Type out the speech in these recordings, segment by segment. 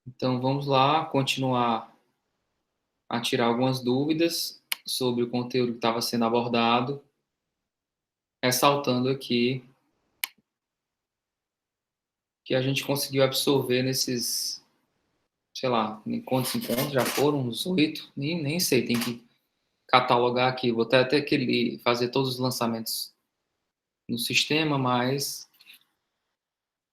Então, vamos lá, continuar a tirar algumas dúvidas sobre o conteúdo que estava sendo abordado, ressaltando aqui que a gente conseguiu absorver nesses, sei lá, quantos encontros já foram, uns 8, nem sei, tem que catalogar aqui, vou até que fazer todos os lançamentos no sistema, mas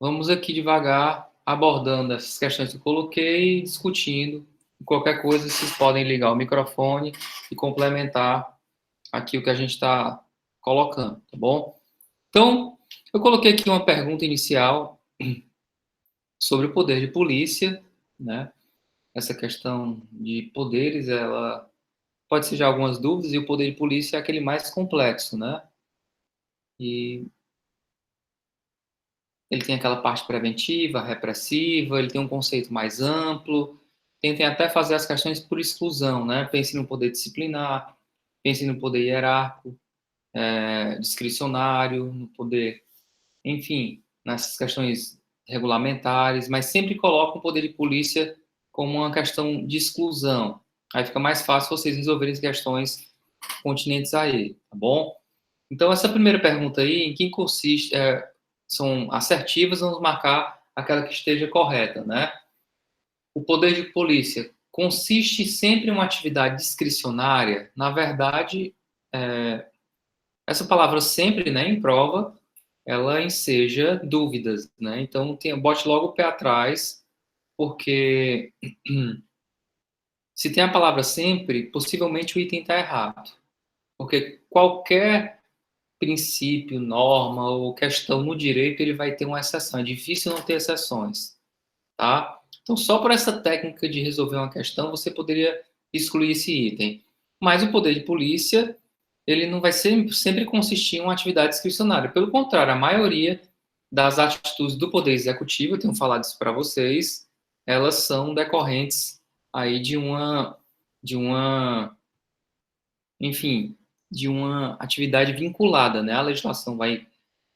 vamos aqui devagar abordando essas questões que eu coloquei, discutindo. Qualquer coisa, vocês podem ligar o microfone e complementar aqui o que a gente está colocando, tá bom? Então, eu coloquei aqui uma pergunta inicial sobre o poder de polícia, né? Essa questão de poderes, ela pode ser já algumas dúvidas, e o poder de polícia é aquele mais complexo, né? E ele tem aquela parte preventiva, repressiva, ele tem um conceito mais amplo, tentem até fazer as questões por exclusão, né? Pense no poder disciplinar, pense no poder hierárquico, discricionário, no poder, enfim, nessas questões regulamentares, mas sempre coloca o poder de polícia como uma questão de exclusão. Aí fica mais fácil vocês resolverem as questões continentes a ele, tá bom? Então, essa primeira pergunta aí, em que consiste, são assertivas, vamos marcar aquela que esteja correta, né? O poder de polícia consiste sempre em uma atividade discricionária? Na verdade, essa palavra sempre, né, em prova, ela enseja dúvidas, né? Então, bote logo o pé atrás, porque se tem a palavra sempre, possivelmente o item está errado. Porque qualquer princípio, norma ou questão no direito, ele vai ter uma exceção. É difícil não ter exceções, tá? Então, só por essa técnica de resolver uma questão, você poderia excluir esse item. Mas o poder de polícia, ele não vai sempre consistir em uma atividade discricionária. Pelo contrário, a maioria das atitudes do poder executivo, eu tenho falado isso para vocês, elas são decorrentes aí enfim, de uma atividade vinculada, né? A legislação vai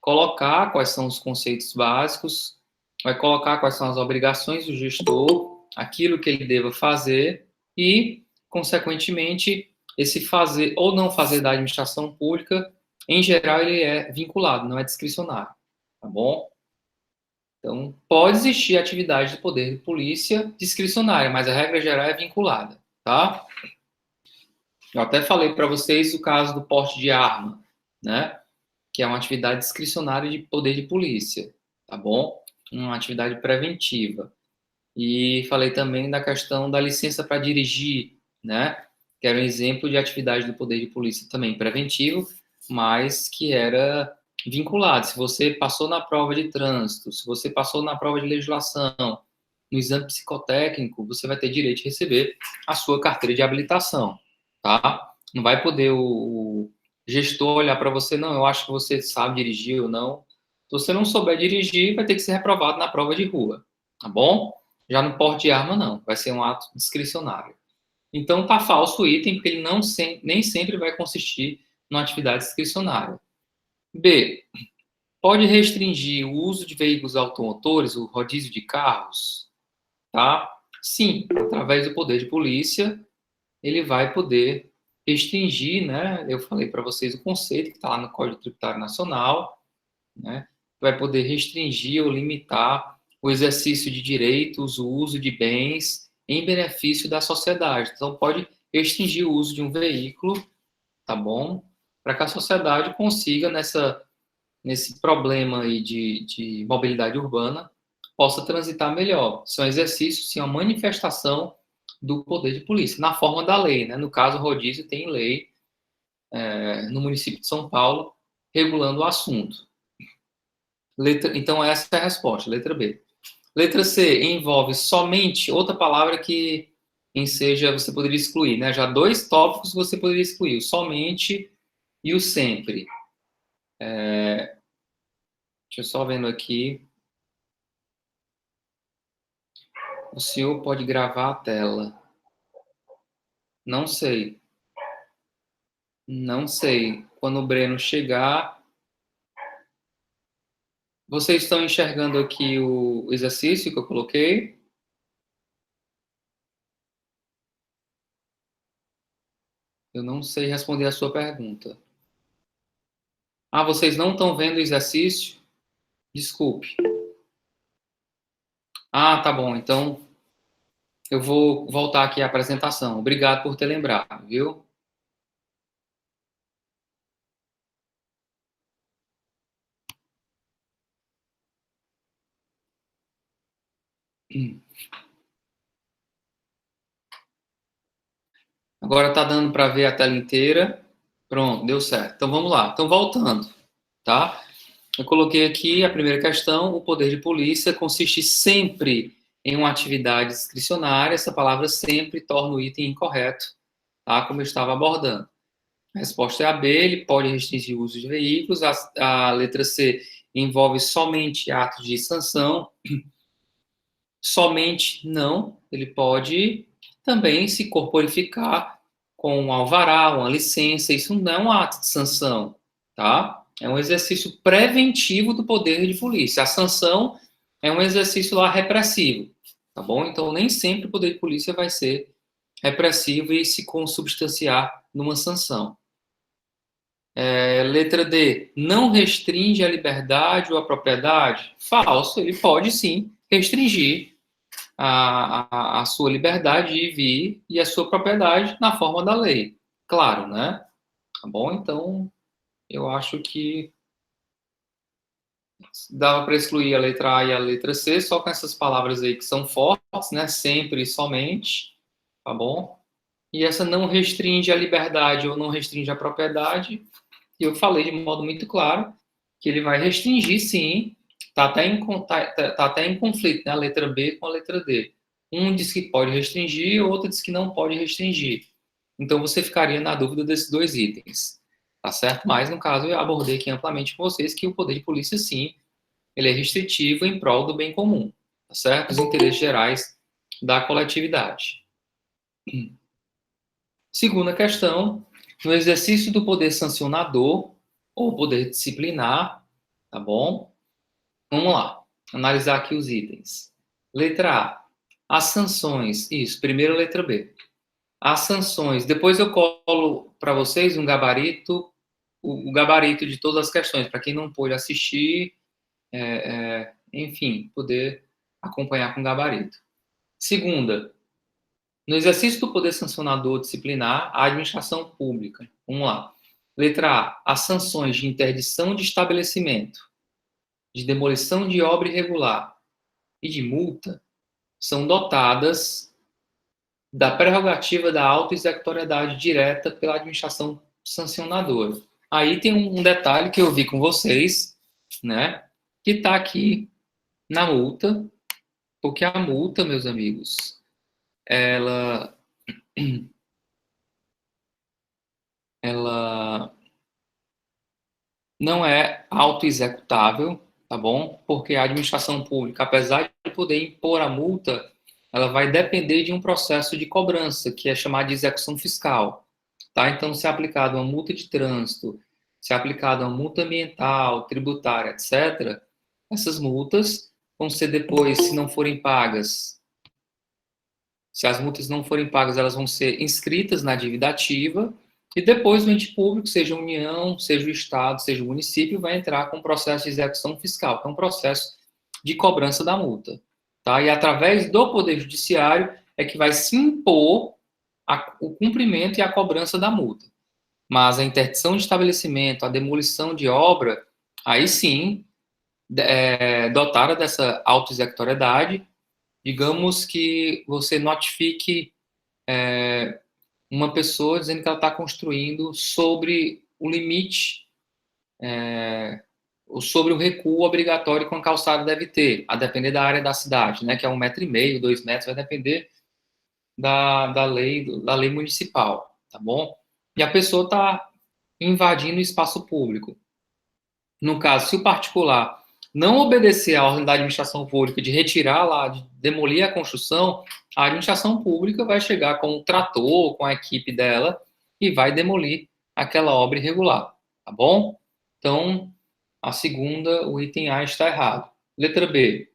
colocar quais são os conceitos básicos, vai colocar quais são as obrigações do gestor, aquilo que ele deva fazer e, consequentemente, esse fazer ou não fazer da administração pública, em geral, ele é vinculado, não é discricionário, tá bom? Então, pode existir atividade de poder de polícia discricionária, mas a regra geral é vinculada, tá? Eu até falei para vocês o caso do porte de arma, né? Que é uma atividade discricionária de poder de polícia, tá bom? Uma atividade preventiva. E falei também da questão da licença para dirigir, né? Que era um exemplo de atividade do poder de polícia também preventivo, mas que era vinculado. Se você passou na prova de trânsito, se você passou na prova de legislação, no exame psicotécnico, você vai ter direito de receber a sua carteira de habilitação, tá? Não vai poder o gestor olhar para você, não, eu acho que você sabe dirigir ou não. Se você não souber dirigir, vai ter que ser reprovado na prova de rua, tá bom? Já no porte de arma, não. Vai ser um ato discricionário. Então, tá falso o item, porque ele nem sempre vai consistir numa atividade discricionária. B. Pode restringir o uso de veículos automotores, o rodízio de carros, tá? Sim, através do poder de polícia, ele vai poder restringir, né? Eu falei para vocês o conceito que está lá no Código Tributário Nacional, né? Vai poder restringir ou limitar o exercício de direitos, o uso de bens em benefício da sociedade. Então, pode restringir o uso de um veículo, tá bom? Para que a sociedade consiga, nesse problema aí de mobilidade urbana, possa transitar melhor. Isso é um exercício, sim, uma manifestação do poder de polícia, na forma da lei, né? No caso, o rodízio tem lei no município de São Paulo regulando o assunto. Então, essa é a resposta, letra B. Letra C, envolve somente outra palavra que enseja, você poderia excluir, né? Já dois tópicos você poderia excluir, o somente e o sempre. Deixa eu só vendo aqui. O senhor pode gravar a tela. Não sei. Não sei. Quando o Breno chegar, Vocês estão enxergando aqui o exercício que eu coloquei? Eu não sei responder a sua pergunta. Ah, vocês não estão vendo o exercício? Desculpe. Ah, tá bom. Então, eu vou voltar aqui à apresentação. Obrigado por ter lembrado, viu? Agora tá dando para ver a tela inteira. Pronto, deu certo. Então vamos lá. Então voltando, tá? Eu coloquei aqui a primeira questão: o poder de polícia consiste sempre em uma atividade discricionária. Essa palavra sempre torna o item incorreto, tá? Como eu estava abordando. A resposta é a B, ele pode restringir o uso de veículos. A letra C envolve somente atos de sanção. Somente não, ele pode também se corporificar com um alvará, uma licença. Isso não é um ato de sanção, tá? É um exercício preventivo do poder de polícia. A sanção é um exercício lá repressivo, tá bom? Então, nem sempre o poder de polícia vai ser repressivo e se consubstanciar numa sanção. Letra D, não restringe a liberdade ou a propriedade? Falso, ele pode sim restringir a sua liberdade de vir e a sua propriedade na forma da lei. Claro, né? Tá bom? Então, eu acho que dava para excluir a letra A e a letra C só com essas palavras aí que são fortes, né? Sempre e somente, tá bom? E essa não restringe a liberdade ou não restringe a propriedade. E eu falei de modo muito claro que ele vai restringir, sim. Tá até em conflito, né? A letra B com a letra D. Um diz que pode restringir, o outro diz que não pode restringir. Então você ficaria na dúvida desses dois itens, tá certo? Mas no caso eu abordei aqui amplamente com vocês que o poder de polícia, sim, ele é restritivo em prol do bem comum, tá certo? Os interesses gerais da coletividade. Segunda questão, no exercício do poder sancionador ou poder disciplinar, tá bom? Vamos lá, analisar aqui os itens. Letra A, as sanções. Isso, primeiro letra B. As sanções. Depois eu colo para vocês um gabarito, o gabarito de todas as questões, para quem não pôde assistir, enfim, poder acompanhar com gabarito. Segunda, no exercício do poder sancionador disciplinar, a administração pública. Vamos lá. Letra A, as sanções de interdição de estabelecimento, de demolição de obra irregular e de multa são dotadas da prerrogativa da auto-executoriedade direta pela administração sancionadora. Aí tem um detalhe que eu vi com vocês, né, que está aqui na multa, porque a multa, meus amigos, ela não é auto-executável, tá bom? Porque a administração pública, apesar de poder impor a multa, ela vai depender de um processo de cobrança, que é chamado de execução fiscal, tá? Então, se é aplicada uma multa de trânsito, se é aplicada uma multa ambiental, tributária, etc., essas multas vão ser depois, se não forem pagas, se as multas não forem pagas, elas vão ser inscritas na dívida ativa e depois o ente público, seja a União, seja o Estado, seja o município, vai entrar com o processo de execução fiscal, que é um processo de cobrança da multa. Tá? E através do Poder Judiciário é que vai se impor o cumprimento e a cobrança da multa. Mas a interdição de estabelecimento, a demolição de obra, aí sim, dotada dessa auto-executoriedade, digamos que você notifique uma pessoa dizendo que ela está construindo sobre o limite, ou sobre o recuo obrigatório que uma calçada deve ter, a depender da área da cidade, né, que é 1,5 m, 2 metros, vai depender da lei municipal, tá bom? E a pessoa está invadindo o espaço público. No caso, se o particular não obedecer à ordem da administração pública de retirar lá, de demolir a construção, a administração pública vai chegar com o trator, com a equipe dela, e vai demolir aquela obra irregular, tá bom? Então, A segunda, o item A está errado. Letra B.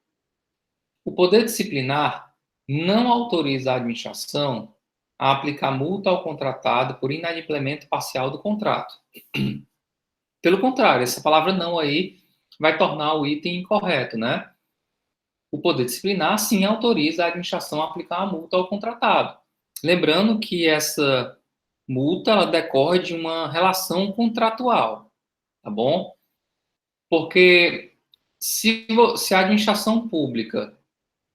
O poder disciplinar não autoriza a administração a aplicar multa ao contratado por inadimplemento parcial do contrato. Pelo contrário, essa palavra não aí vai tornar o item incorreto, né? O poder disciplinar, sim, autoriza a administração a aplicar a multa ao contratado. Lembrando que essa multa ela decorre de uma relação contratual, tá bom? Porque se a administração pública,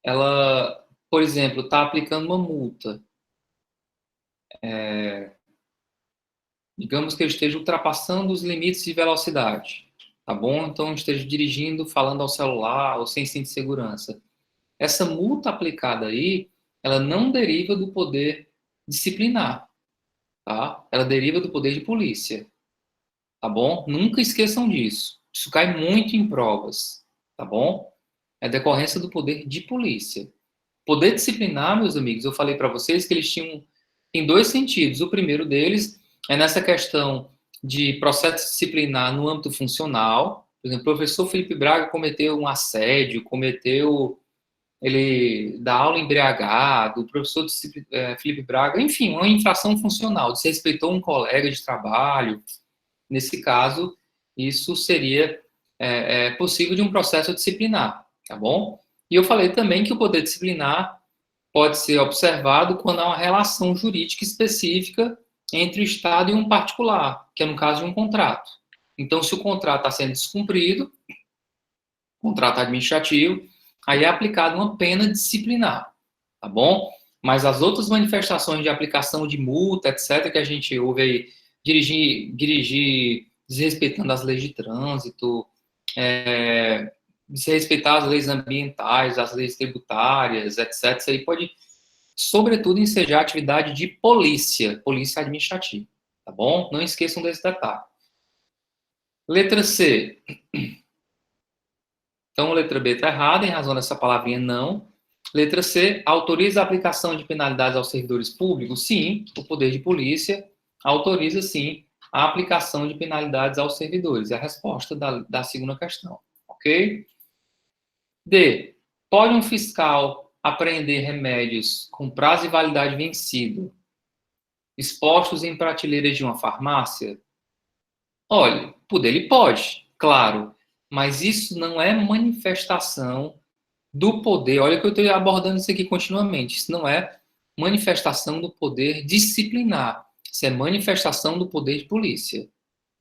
ela, por exemplo, está aplicando uma multa, digamos que eu esteja ultrapassando os limites de velocidade, tá bom? Então, eu esteja dirigindo, falando ao celular ou sem cinto de segurança. Essa multa aplicada aí, ela não deriva do poder disciplinar, tá? Ela deriva do poder de polícia, tá bom? Nunca esqueçam disso. Isso cai muito em provas, tá bom? É decorrência do poder de polícia. Poder disciplinar, meus amigos, eu falei para vocês que eles tinham em dois sentidos. O primeiro deles é nessa questão de processo disciplinar no âmbito funcional. Por exemplo, o professor Felipe Braga cometeu um assédio, cometeu ele dá aula embriagado, o professor Felipe Braga, enfim, uma infração funcional, desrespeitou um colega de trabalho. Nesse caso, isso seria possível de um processo disciplinar, tá bom? E eu falei também que o poder disciplinar pode ser observado quando há uma relação jurídica específica entre o Estado e um particular, que é no caso de um contrato. Então, se o contrato está sendo descumprido, contrato administrativo, aí é aplicada uma pena disciplinar, tá bom? Mas as outras manifestações de aplicação de multa, etc., que a gente ouve aí, dirigir desrespeitando as leis de trânsito, desrespeitar as leis ambientais, as leis tributárias, etc., isso aí pode, sobretudo, ensejar atividade de polícia administrativa, tá bom? Não esqueçam desse detalhe. Letra C. Então, a letra B está errada, em razão dessa palavrinha não. Letra C, autoriza a aplicação de penalidades aos servidores públicos? Sim, o poder de polícia autoriza, sim, a aplicação de penalidades aos servidores. É a resposta da segunda questão, ok? D, pode um fiscal apreender remédios com prazo de validade vencido expostos em prateleiras de uma farmácia? Olha, poder ele pode, claro, mas isso não é manifestação do poder. Olha que eu estou abordando isso aqui continuamente. Isso não é manifestação do poder disciplinar. Isso é manifestação do poder de polícia.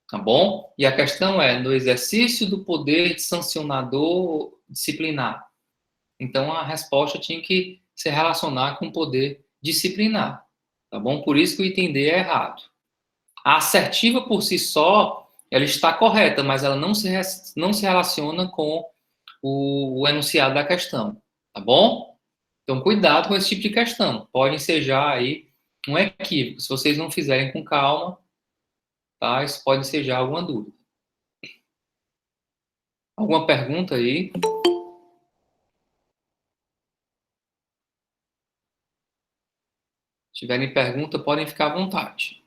Tá bom? E a questão é no exercício do poder de sancionador disciplinar. Então a resposta tinha que se relacionar com o poder disciplinar. Tá bom? Por isso que o item D é errado. A assertiva por si só, ela está correta, mas ela não se relaciona com o enunciado da questão, tá bom? Então, cuidado com esse tipo de questão. Pode ensejar aí um equívoco. Se vocês não fizerem com calma, tá? Isso pode ensejar alguma dúvida. Alguma pergunta aí? Se tiverem pergunta, podem ficar à vontade.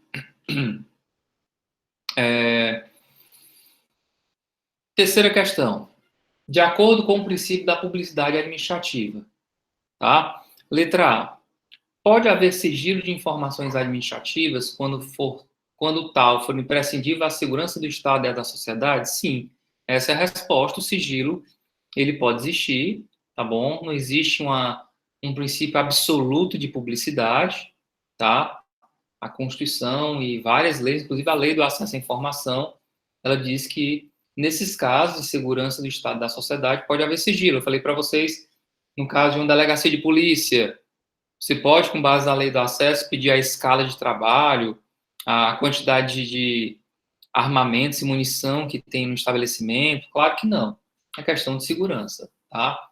Terceira questão. De acordo com o princípio da publicidade administrativa, tá? Letra A. Pode haver sigilo de informações administrativas quando tal for imprescindível à segurança do Estado e da sociedade? Sim. Essa é a resposta. O sigilo, ele pode existir, tá bom? Não existe um princípio absoluto de publicidade, tá? A Constituição e várias leis, inclusive a Lei do Acesso à Informação, ela diz que nesses casos de segurança do Estado e da sociedade pode haver sigilo. Eu falei para vocês, no caso de uma delegacia de polícia, você pode, com base na lei do acesso, pedir a escala de trabalho, a quantidade de armamentos e munição que tem no estabelecimento? Claro que não. É questão de segurança, tá?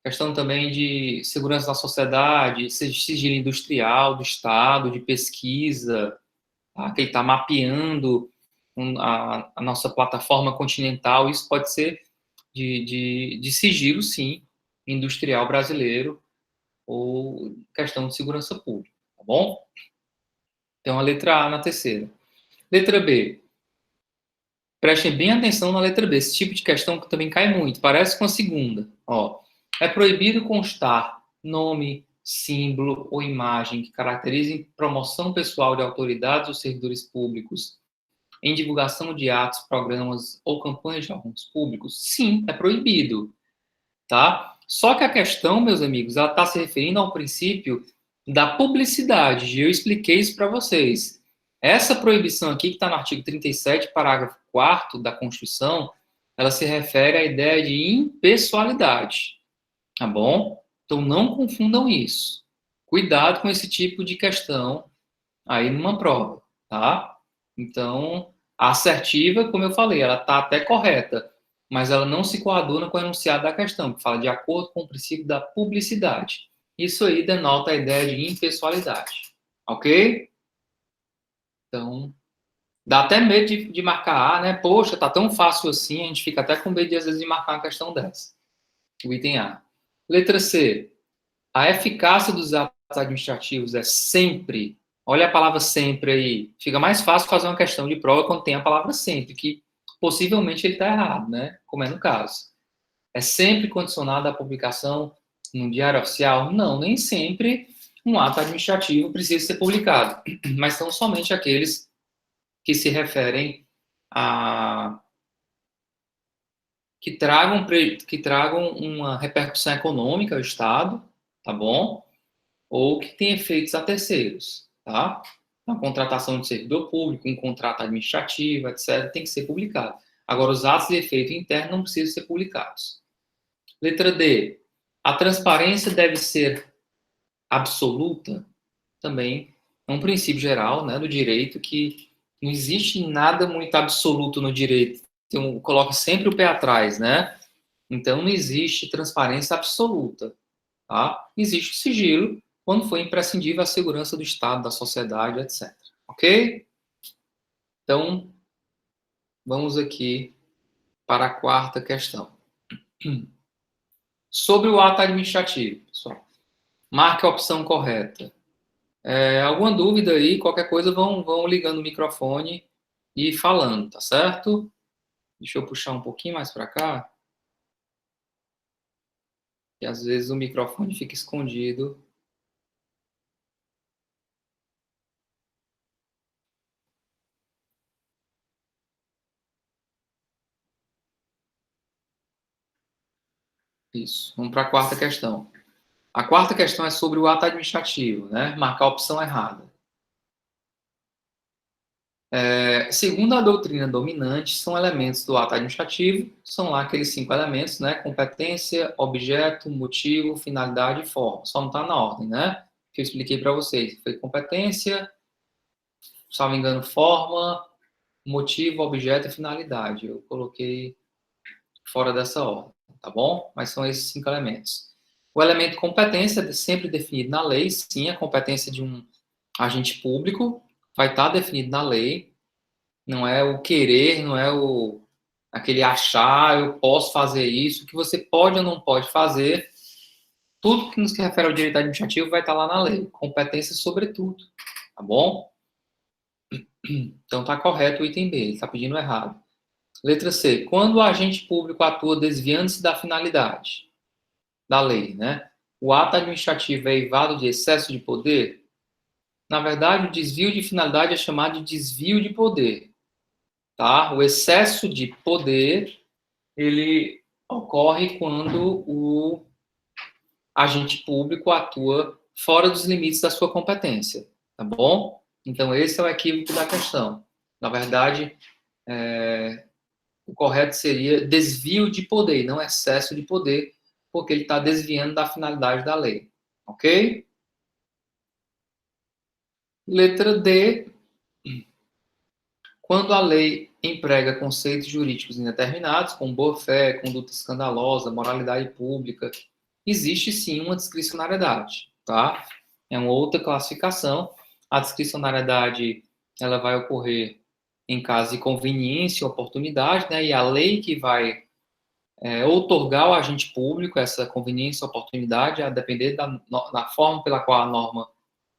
Questão também de segurança da sociedade, sigilo industrial do Estado, de pesquisa, tá? Que ele está mapeando a nossa plataforma continental. Isso pode ser de sigilo, sim, industrial brasileiro, ou questão de segurança pública, tá bom? Então, a letra A na terceira. Letra B. Prestem bem atenção na letra B. Esse tipo de questão que também cai muito. Parece com a segunda. Ó, é proibido constar nome, símbolo ou imagem que caracterizem promoção pessoal de autoridades ou servidores públicos em divulgação de atos, programas ou campanhas de órgãos públicos? Sim, é proibido, tá? Só que a questão, meus amigos, ela está se referindo ao princípio da publicidade. E eu expliquei isso para vocês. Essa proibição aqui, que está no artigo 37, parágrafo 4º da Constituição, ela se refere à ideia de impessoalidade, tá bom? Então, não confundam isso. Cuidado com esse tipo de questão aí numa prova, tá? Então, a assertiva, como eu falei, ela está até correta, mas ela não se coaduna com o enunciado da questão, que fala de acordo com o princípio da publicidade. Isso aí denota a ideia de impessoalidade, ok? Então, dá até medo de marcar A, né? Poxa, tá tão fácil assim, a gente fica até com medo, às vezes, de marcar uma questão dessa. O item A. Letra C. A eficácia dos atos administrativos é sempre, olha a palavra sempre aí, fica mais fácil fazer uma questão de prova quando tem a palavra sempre, que possivelmente ele está errado, né? Como é no caso. É sempre condicionado à publicação no Diário Oficial? Não, nem sempre um ato administrativo precisa ser publicado, mas são somente aqueles que se referem a que tragam uma repercussão econômica ao Estado, tá bom? Ou que tem efeitos a terceiros, tá? A contratação de servidor público, um contrato administrativo, etc., tem que ser publicado. Agora, os atos de efeito interno não precisam ser publicados. Letra D. A transparência deve ser absoluta? Também é um princípio geral, né, do direito, que não existe nada muito absoluto no direito. Então, coloca sempre o pé atrás, né? Então, não existe transparência absoluta, tá? Existe o sigilo quando for imprescindível a segurança do Estado, da sociedade, etc. Ok? Então, vamos aqui para a quarta questão. Sobre o ato administrativo, pessoal. Marque a opção correta. Alguma dúvida aí, qualquer coisa, vão ligando o microfone e falando, tá certo? Deixa eu puxar um pouquinho mais para cá, que às vezes o microfone fica escondido. Isso. Vamos para a quarta questão. A quarta questão é sobre o ato administrativo, né? Marcar a opção errada. Segundo a doutrina dominante, são elementos do ato administrativo, são lá aqueles 5 elementos, né? Competência, objeto, motivo, finalidade e forma. Só não está na ordem, né? Que eu expliquei para vocês. Foi competência, se não me engano, forma, motivo, objeto e finalidade. Eu coloquei fora dessa ordem, tá bom? Mas são esses 5 elementos. O elemento competência é sempre definido na lei, sim, a competência de um agente público vai estar definido na lei, não é o querer, não é aquele achar, eu posso fazer isso, o que você pode ou não pode fazer, tudo que nos refere ao direito administrativo vai estar lá na lei, competência sobretudo, tá bom? Então tá correto o item B, ele está pedindo errado. Letra C, quando o agente público atua desviando-se da finalidade da lei, né? O ato administrativo é eivado de excesso de poder? Na verdade, o desvio de finalidade é chamado de desvio de poder, tá? O excesso de poder, ele ocorre quando o agente público atua fora dos limites da sua competência, tá bom? Então, esse é o equívoco da questão. Na verdade, o correto seria desvio de poder, não excesso de poder, porque ele está desviando da finalidade da lei, ok? Letra D, quando a lei emprega conceitos jurídicos indeterminados, como boa-fé, conduta escandalosa, moralidade pública, existe sim uma discricionariedade, tá? É uma outra classificação. A discricionariedade, ela vai ocorrer em caso de conveniência e oportunidade, né? E a lei que vai outorgar ao agente público essa conveniência e oportunidade, a depender da forma pela qual a norma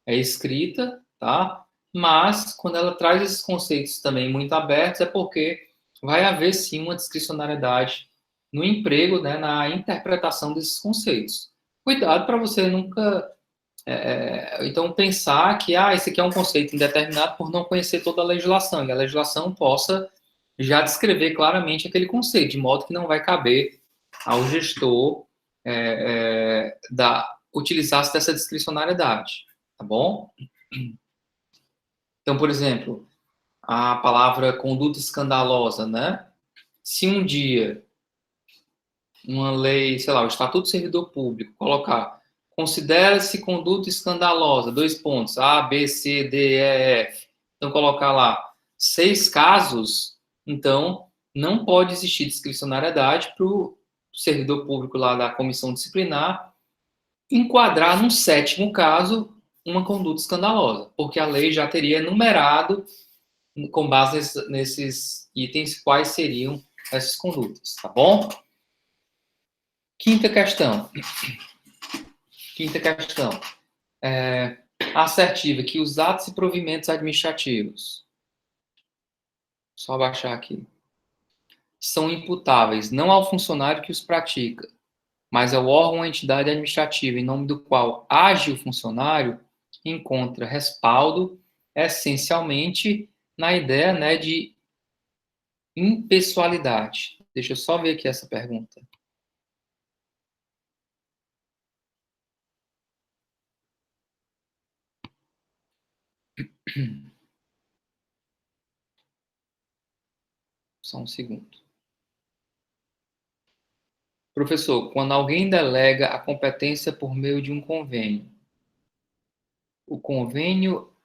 é escrita, tá? Mas, quando ela traz esses conceitos também muito abertos, é porque vai haver sim uma discricionariedade no emprego, né, na interpretação desses conceitos. Cuidado para você nunca então pensar que esse aqui é um conceito indeterminado por não conhecer toda a legislação, e a legislação possa já descrever claramente aquele conceito, de modo que não vai caber ao gestor utilizar-se dessa discricionariedade, tá bom? Então, por exemplo, a palavra conduta escandalosa, né? Se um dia uma lei, sei lá, o Estatuto do Servidor Público, colocar considera-se conduta escandalosa, 2 pontos, A, B, C, D, E, F. Então, colocar lá 6 casos, então, não pode existir discricionariedade para o servidor público lá da comissão disciplinar enquadrar num 7º caso uma conduta escandalosa, porque a lei já teria enumerado, com base nesses itens, quais seriam essas condutas, tá bom? Quinta questão. Assertiva, que os atos e provimentos administrativos, só abaixar aqui, são imputáveis não ao funcionário que os pratica, mas ao órgão ou entidade administrativa em nome do qual age o funcionário, encontra respaldo essencialmente na ideia, né, de impessoalidade. Deixa eu só ver aqui essa pergunta. Só um segundo. Professor, quando alguém delega a competência por meio de um convênio, o convênio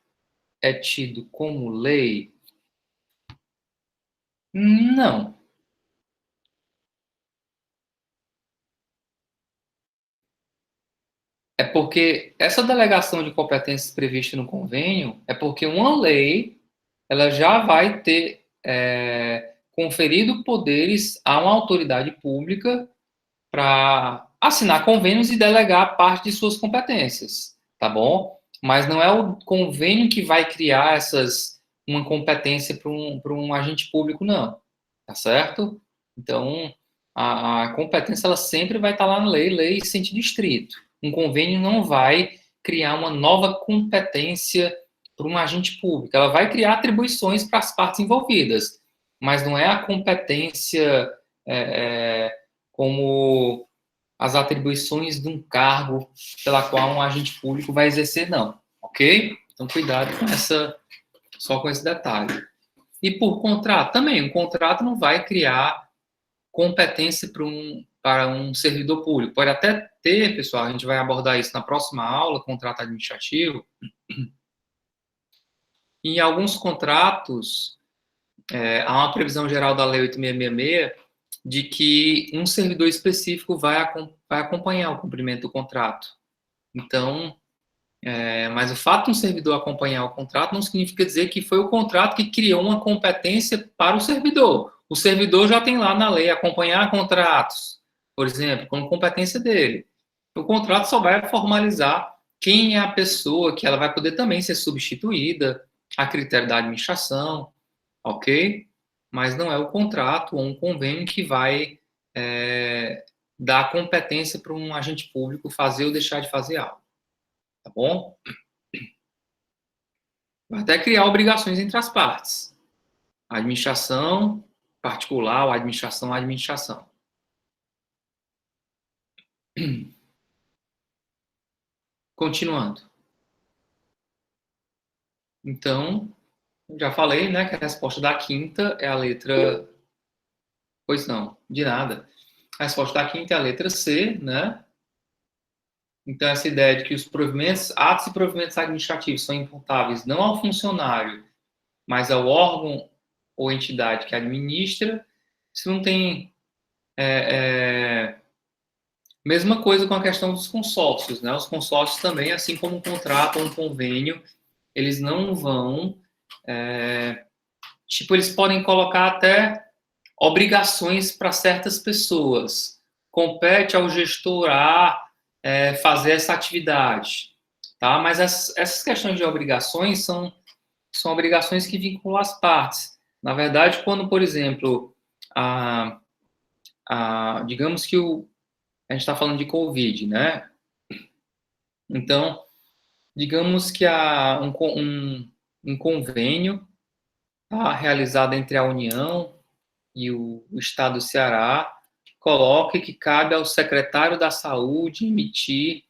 é tido como lei? Não. É porque essa delegação de competências prevista no convênio é porque uma lei ela já vai ter conferido poderes a uma autoridade pública para assinar convênios e delegar parte de suas competências, tá bom? Mas não é o convênio que vai criar uma competência para um agente público, não, tá certo? Então, a competência ela sempre vai estar lá na lei em sentido estrito. Um convênio não vai criar uma nova competência para um agente público. Ela vai criar atribuições para as partes envolvidas, mas não é a competência como as atribuições de um cargo pela qual um agente público vai exercer, não. Ok? Então, cuidado só com esse detalhe. E por contrato, também, um contrato não vai criar competência para um servidor público. Pode até ter, pessoal, a gente vai abordar isso na próxima aula, contrato administrativo. Em alguns contratos, há uma previsão geral da Lei 8666 de que um servidor específico vai acompanhar o cumprimento do contrato. Então, mas o fato de um servidor acompanhar o contrato não significa dizer que foi o contrato que criou uma competência para o servidor. O servidor já tem lá na lei acompanhar contratos, por exemplo, como competência dele. O contrato só vai formalizar quem é a pessoa que ela vai poder também ser substituída a critério da administração, ok? Mas não é o contrato ou um convênio que vai dar competência para um agente público fazer ou deixar de fazer algo, tá bom? Vai até criar obrigações entre as partes. A administração particular ou a administração. Continuando. Então, já falei, né, que a resposta da quinta é a letra... Pois não, de nada. A resposta da quinta é a letra C, né? Então, essa ideia de que os atos e provimentos administrativos são imputáveis não ao funcionário, mas ao órgão ou entidade que administra, isso não tem... Mesma coisa com a questão dos consórcios, né? Os consórcios também, assim como um contrato ou um convênio, eles não vão... eles podem colocar até obrigações para certas pessoas. Compete ao gestor fazer essa atividade, tá? Mas essas questões de obrigações são obrigações que vinculam as partes. Na verdade, quando, por exemplo, digamos que a gente está falando de Covid, né? Então, digamos que há um convênio tá, realizado entre a União e o Estado do Ceará, coloque que cabe ao secretário da Saúde emitir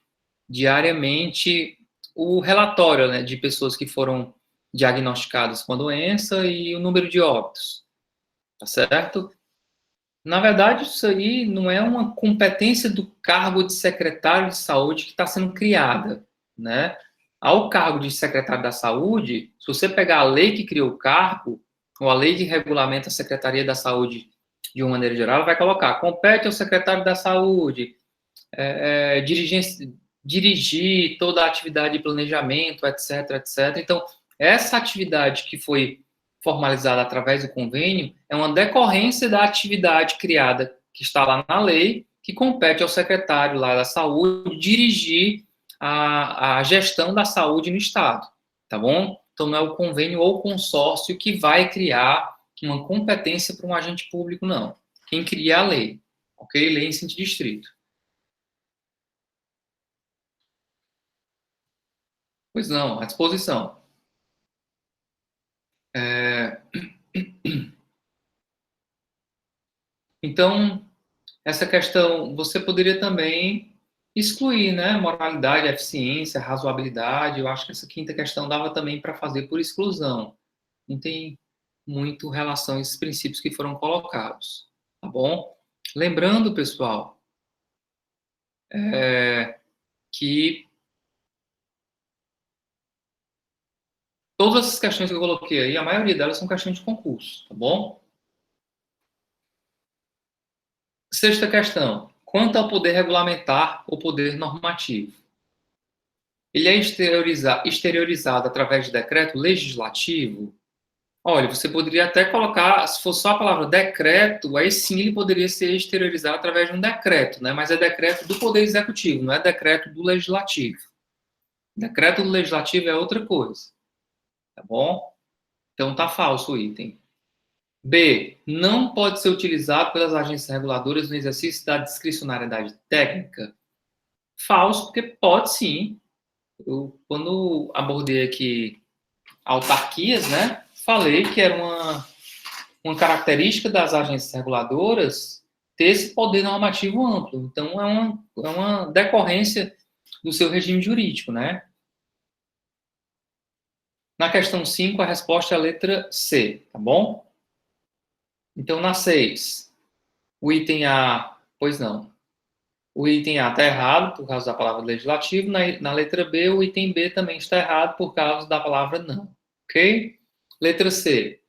diariamente o relatório, né, de pessoas que foram diagnosticadas com a doença e o número de óbitos, tá certo? Na verdade, isso aí não é uma competência do cargo de secretário de saúde que está sendo criada, né? Ao cargo de secretário da saúde, se você pegar a lei que criou o cargo, ou a lei que regulamenta a Secretaria da Saúde de uma maneira geral, vai colocar, compete ao secretário da saúde dirigir toda a atividade de planejamento, etc, etc. Então, essa atividade que foi formalizada através do convênio é uma decorrência da atividade criada, que está lá na lei, que compete ao secretário lá da saúde dirigir a gestão da saúde no Estado, tá bom? Então, não é o convênio ou o consórcio que vai criar uma competência para um agente público, não. Quem cria é a lei, ok? Lei em sentido estrito. Pois não, à disposição. É, então, essa questão, você poderia também excluir, né? Moralidade, eficiência, razoabilidade. Eu acho que essa quinta questão dava também para fazer por exclusão. Não tem muito relação a esses princípios que foram colocados, tá bom? Lembrando, pessoal, que todas essas questões que eu coloquei aí, a maioria delas são questões de concurso, tá bom? Sexta questão. Quanto ao poder regulamentar ou poder normativo? Ele é exteriorizado através de decreto legislativo? Olha, você poderia até colocar, se fosse só a palavra decreto, aí sim ele poderia ser exteriorizado através de um decreto, né? Mas é decreto do Poder Executivo, não é decreto do Legislativo. Decreto do Legislativo é outra coisa, tá bom? Então tá falso o item. B. Não pode ser utilizado pelas agências reguladoras no exercício da discricionariedade técnica? Falso, porque pode sim. Eu, quando abordei aqui autarquias, né, falei que era uma característica das agências reguladoras ter esse poder normativo amplo. Então, é uma decorrência do seu regime jurídico, né? Na questão 5, a resposta é a letra C, tá bom? Então, na 6, o item A, pois não. O item A está errado por causa da palavra legislativo. Na letra B, o item B também está errado por causa da palavra não. Ok? Letra C.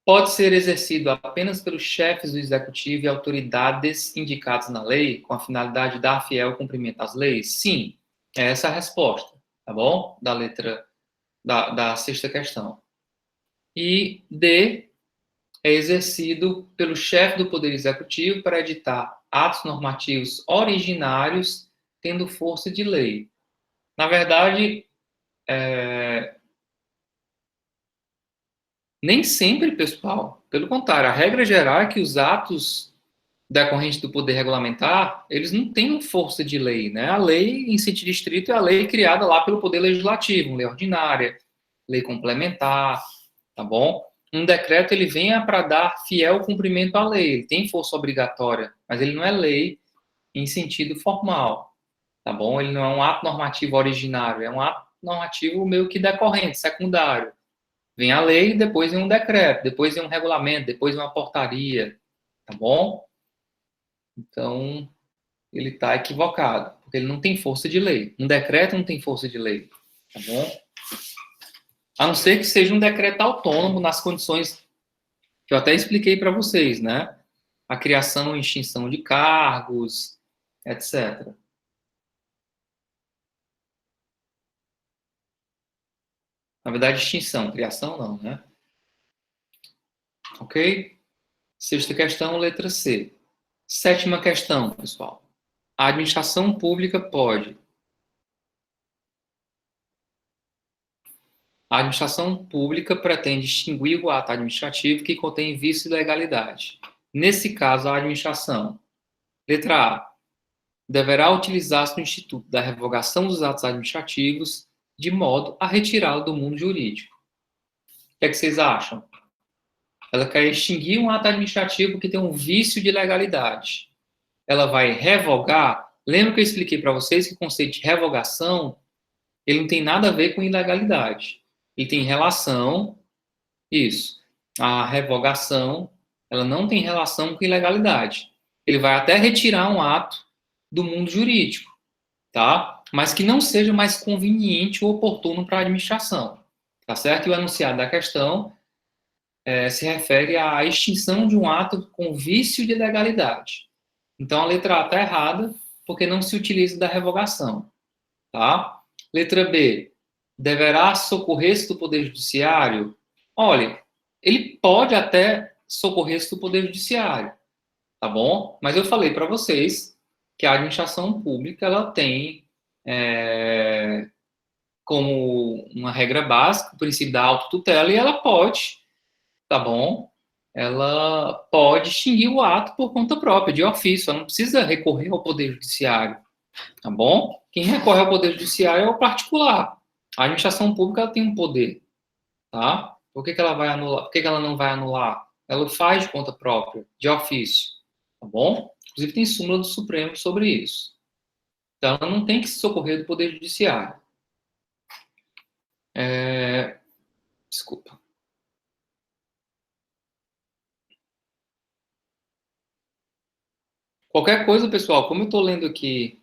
Pode ser exercido apenas pelos chefes do executivo e autoridades indicadas na lei, com a finalidade de dar fiel cumprimento às leis? Sim, é essa a resposta, tá bom? Da letra da sexta questão. E D é exercido pelo chefe do Poder Executivo para editar atos normativos originários tendo força de lei. Na verdade, nem sempre, pessoal. Pelo contrário, a regra geral é que os atos decorrentes do poder regulamentar, eles não têm força de lei, né? A lei, em sentido estrito, é a lei criada lá pelo poder legislativo, lei ordinária, lei complementar, tá bom? Um decreto, ele vem para dar fiel cumprimento à lei, ele tem força obrigatória, mas ele não é lei em sentido formal, tá bom? Ele não é um ato normativo originário, é um ato normativo meio que decorrente, secundário. Vem a lei, depois vem um decreto, depois vem um regulamento, depois vem uma portaria, tá bom? Então, ele está equivocado, porque ele não tem força de lei. Um decreto não tem força de lei, tá bom? A não ser que seja um decreto autônomo nas condições que eu até expliquei para vocês, né? A criação e extinção de cargos, etc. Na verdade, extinção, criação não, né? Ok? Sexta questão, letra C. Sétima questão, pessoal. A administração pública pode A administração pública pretende extinguir o ato administrativo que contém vício e ilegalidade. Nesse caso, a administração, letra A, deverá utilizar-se do Instituto da Revogação dos Atos Administrativos de modo a retirá-lo do mundo jurídico. O que é que vocês acham? Ela quer extinguir um ato administrativo que tem um vício de legalidade. Ela vai revogar. Lembra que eu expliquei para vocês que o conceito de revogação ele não tem nada a ver com ilegalidade. Ele tem relação, isso. A revogação, ela não tem relação com ilegalidade. Ele vai até retirar um ato do mundo jurídico, tá? Mas que não seja mais conveniente ou oportuno para a administração, tá certo? E o enunciado da questão se refere à extinção de um ato com vício de legalidade. Então, a letra A está errada, porque não se utiliza da revogação, tá? Letra B, deverá socorrer-se do Poder Judiciário? Olha, ele pode até socorrer-se do Poder Judiciário, tá bom? Mas eu falei para vocês que a administração pública, ela tem como uma regra básica o princípio da autotutela e ela pode, tá bom? Ela pode extinguir o ato por conta própria, de ofício, ela não precisa recorrer ao Poder Judiciário, tá bom? Quem recorre ao Poder Judiciário é o particular. A administração pública ela tem um poder, tá? Por que ela vai anular? Por que ela não vai anular? Ela faz de conta própria, de ofício, tá bom? Inclusive tem súmula do Supremo sobre isso. Então ela não tem que se socorrer do Poder Judiciário. Desculpa. Qualquer coisa, pessoal, como eu estou lendo aqui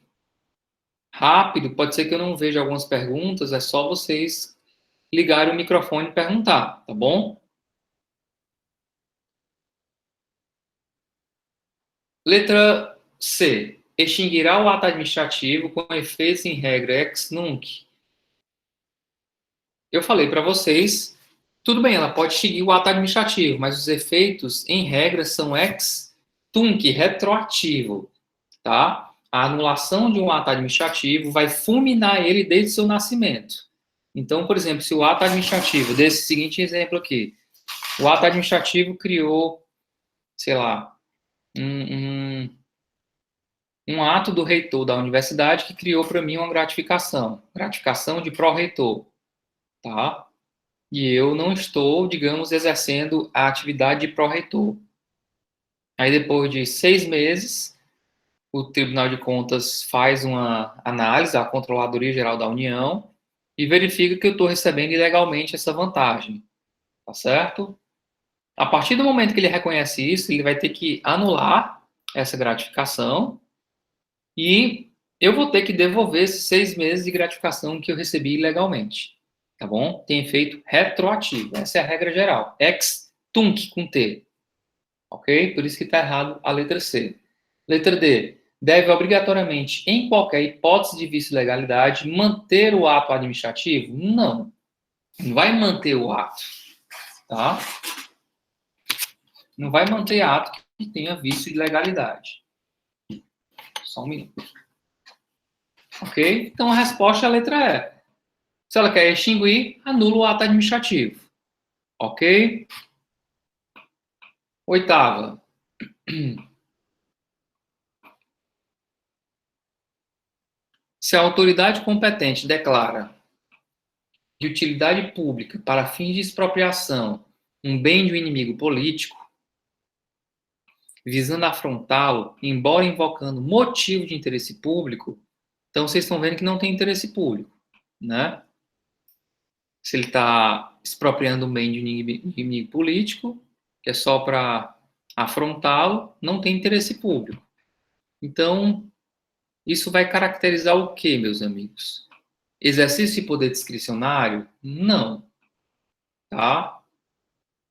rápido, pode ser que eu não veja algumas perguntas, é só vocês ligarem o microfone e perguntar, tá bom? Letra C. Extinguirá o ato administrativo com efeitos em regra ex nunc. Eu falei para vocês, tudo bem, ela pode extinguir o ato administrativo, mas os efeitos em regra são ex tunc, retroativo, tá? A anulação de um ato administrativo vai fulminar ele desde seu nascimento. Então, por exemplo, se o ato administrativo, desse seguinte exemplo aqui, o ato administrativo criou, sei lá, um ato do reitor da universidade que criou para mim uma gratificação de pró-reitor, tá? E eu não estou, digamos, exercendo a atividade de pró-reitor. Aí, depois de 6 meses, o Tribunal de Contas faz uma análise, a Controladoria Geral da União, e verifica que eu estou recebendo ilegalmente essa vantagem, tá certo? A partir do momento que ele reconhece isso, ele vai ter que anular essa gratificação e eu vou ter que devolver esses 6 meses de gratificação que eu recebi ilegalmente, tá bom? Tem efeito retroativo, essa é a regra geral. Ex tunc com T, ok? Por isso que está errado a letra C. Letra D. Deve obrigatoriamente, em qualquer hipótese de vício de legalidade, manter o ato administrativo? Não. Não vai manter o ato, tá? Não vai manter ato que tenha vício de legalidade. Só um minuto. Ok? Então a resposta é a letra E. Se ela quer extinguir, anula o ato administrativo. Ok? Oitava. Se a autoridade competente declara de utilidade pública para fins de expropriação um bem de um inimigo político, visando afrontá-lo, embora invocando motivo de interesse público, então vocês estão vendo que não tem interesse público, né? Se ele está expropriando um bem de um inimigo político, que é só para afrontá-lo, não tem interesse público. Então, isso vai caracterizar o quê, meus amigos? Exercício de poder discricionário? Não. Tá?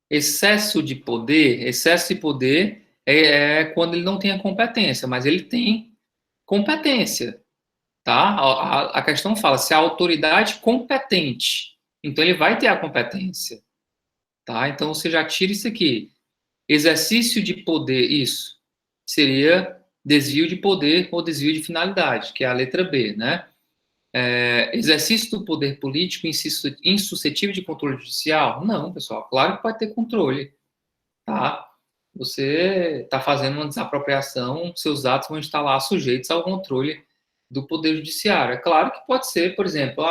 Excesso de poder é quando ele não tem a competência, mas ele tem competência. Tá? A questão fala se a autoridade competente, então ele vai ter a competência. Tá? Então você já tira isso aqui. Exercício de poder, isso seria desvio de poder ou desvio de finalidade, que é a letra B, né? Exercício do poder político insuscetível de controle judicial? Não, pessoal. Claro que pode ter controle, tá? Você está fazendo uma desapropriação, seus atos vão estar lá sujeitos ao controle do poder judiciário. É claro que pode ser, por exemplo,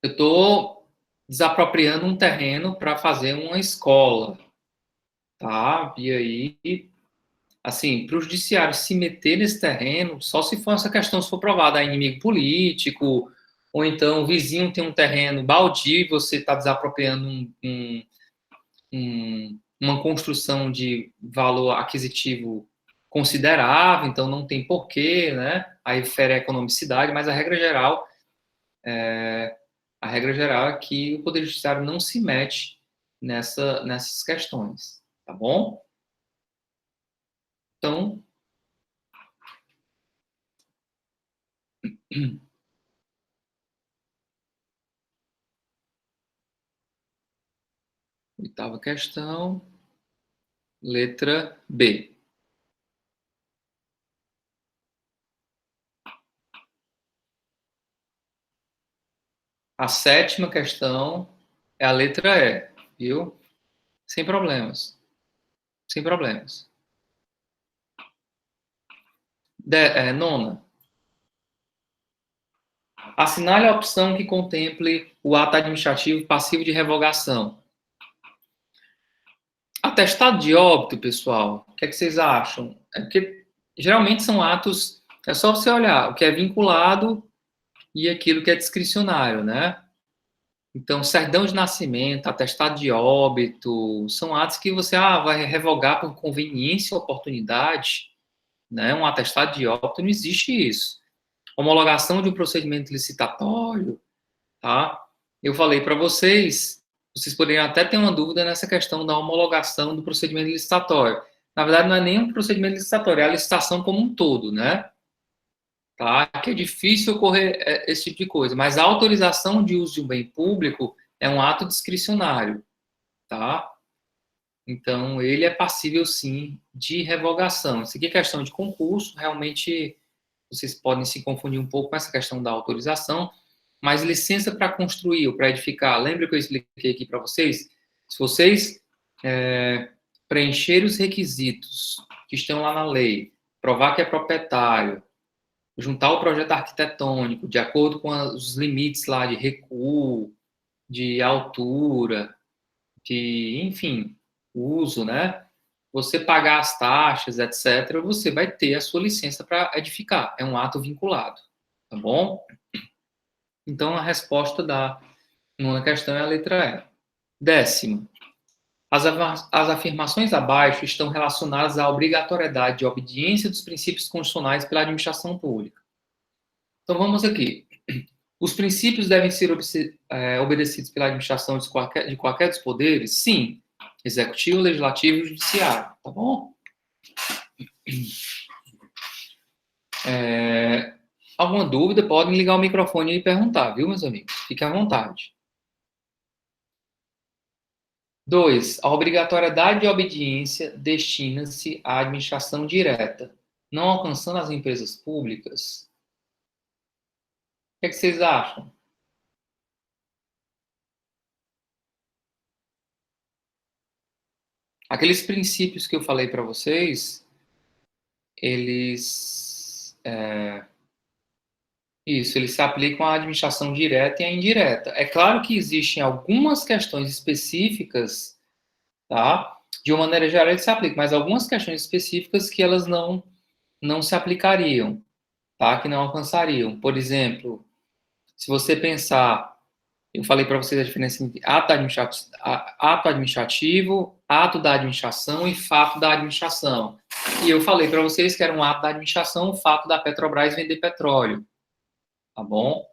eu estou desapropriando um terreno para fazer uma escola, tá? E aí, assim, para o judiciário se meter nesse terreno, só se for essa questão, se for provada a inimigo político, ou então o vizinho tem um terreno baldio e você está desapropriando uma construção de valor aquisitivo considerável, então não tem porquê, né? Aí fere a economicidade, mas a regra geral é que o Poder Judiciário não se mete nessas questões, tá bom? Então, oitava questão, letra B. A sétima questão é a letra E, viu? Sem problemas. Sem problemas. Nona. Assinale a opção que contemple o ato administrativo passivo de revogação. Atestado de óbito, pessoal, o que é que vocês acham? É porque geralmente são atos, é só você olhar o que é vinculado e aquilo que é discricionário, né? Então, certidão de nascimento, atestado de óbito, são atos que você vai revogar por conveniência ou oportunidade, né? Um atestado de óbito, não existe isso. Homologação de um procedimento licitatório, tá? Eu falei para vocês poderiam até ter uma dúvida nessa questão da homologação do procedimento licitatório. Na verdade, não é nem um procedimento licitatório, é a licitação como um todo, né? Tá? Que é difícil ocorrer esse tipo de coisa, mas a autorização de uso de um bem público é um ato discricionário, tá? Então, ele é passível, sim, de revogação. Isso aqui é questão de concurso, realmente vocês podem se confundir um pouco com essa questão da autorização, mas licença para construir ou para edificar, lembra que eu expliquei aqui para vocês? Se vocês preencherem os requisitos que estão lá na lei, provar que é proprietário, juntar o projeto arquitetônico de acordo com os limites lá de recuo, de altura, de, enfim, uso, né? Você pagar as taxas, etc., você vai ter a sua licença para edificar. É um ato vinculado, tá bom? Então, a resposta da nona questão é a letra E. Décima. As afirmações abaixo estão relacionadas à obrigatoriedade de obediência dos princípios constitucionais pela administração pública. Então, vamos aqui. Os princípios devem ser obedecidos pela administração de qualquer dos poderes? Sim. Executivo, legislativo e judiciário. Tá bom? Alguma dúvida, podem ligar o microfone e perguntar, viu, meus amigos? Fique à vontade. 2. A obrigatoriedade de obediência destina-se à administração direta, não alcançando as empresas públicas. O que é que vocês acham? Aqueles princípios que eu falei para vocês, eles eles se aplicam à administração direta e à indireta. É claro que existem algumas questões específicas, tá? De uma maneira geral, eles se aplicam, mas algumas questões específicas que elas não se aplicariam, tá? Que não alcançariam. Por exemplo, se você pensar, eu falei para vocês a diferença entre ato administrativo, ato da administração e fato da administração. E eu falei para vocês que era um ato da administração o fato da Petrobras vender petróleo, tá bom?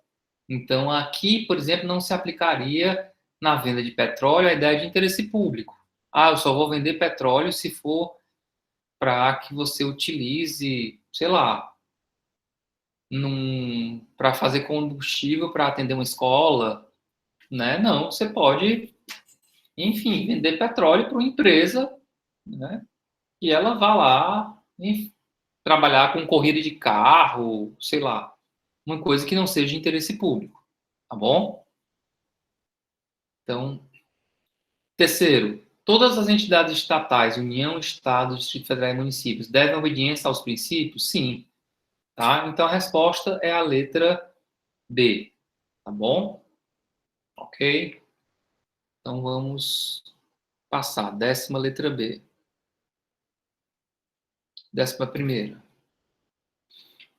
Então, aqui, por exemplo, não se aplicaria na venda de petróleo a ideia de interesse público. Eu só vou vender petróleo se for para que você utilize, sei lá, para fazer combustível para atender uma escola, né? Não, você pode, enfim, vender petróleo para uma empresa, né? E ela vá lá trabalhar com corrida de carro, sei lá, uma coisa que não seja de interesse público, tá bom? Então, terceiro, todas as entidades estatais, União, Estado, Distrito Federal e municípios, devem obediência aos princípios? Sim, tá? Então, a resposta é a letra B, tá bom? Ok? Então, vamos passar. 10ª letra B. 11ª.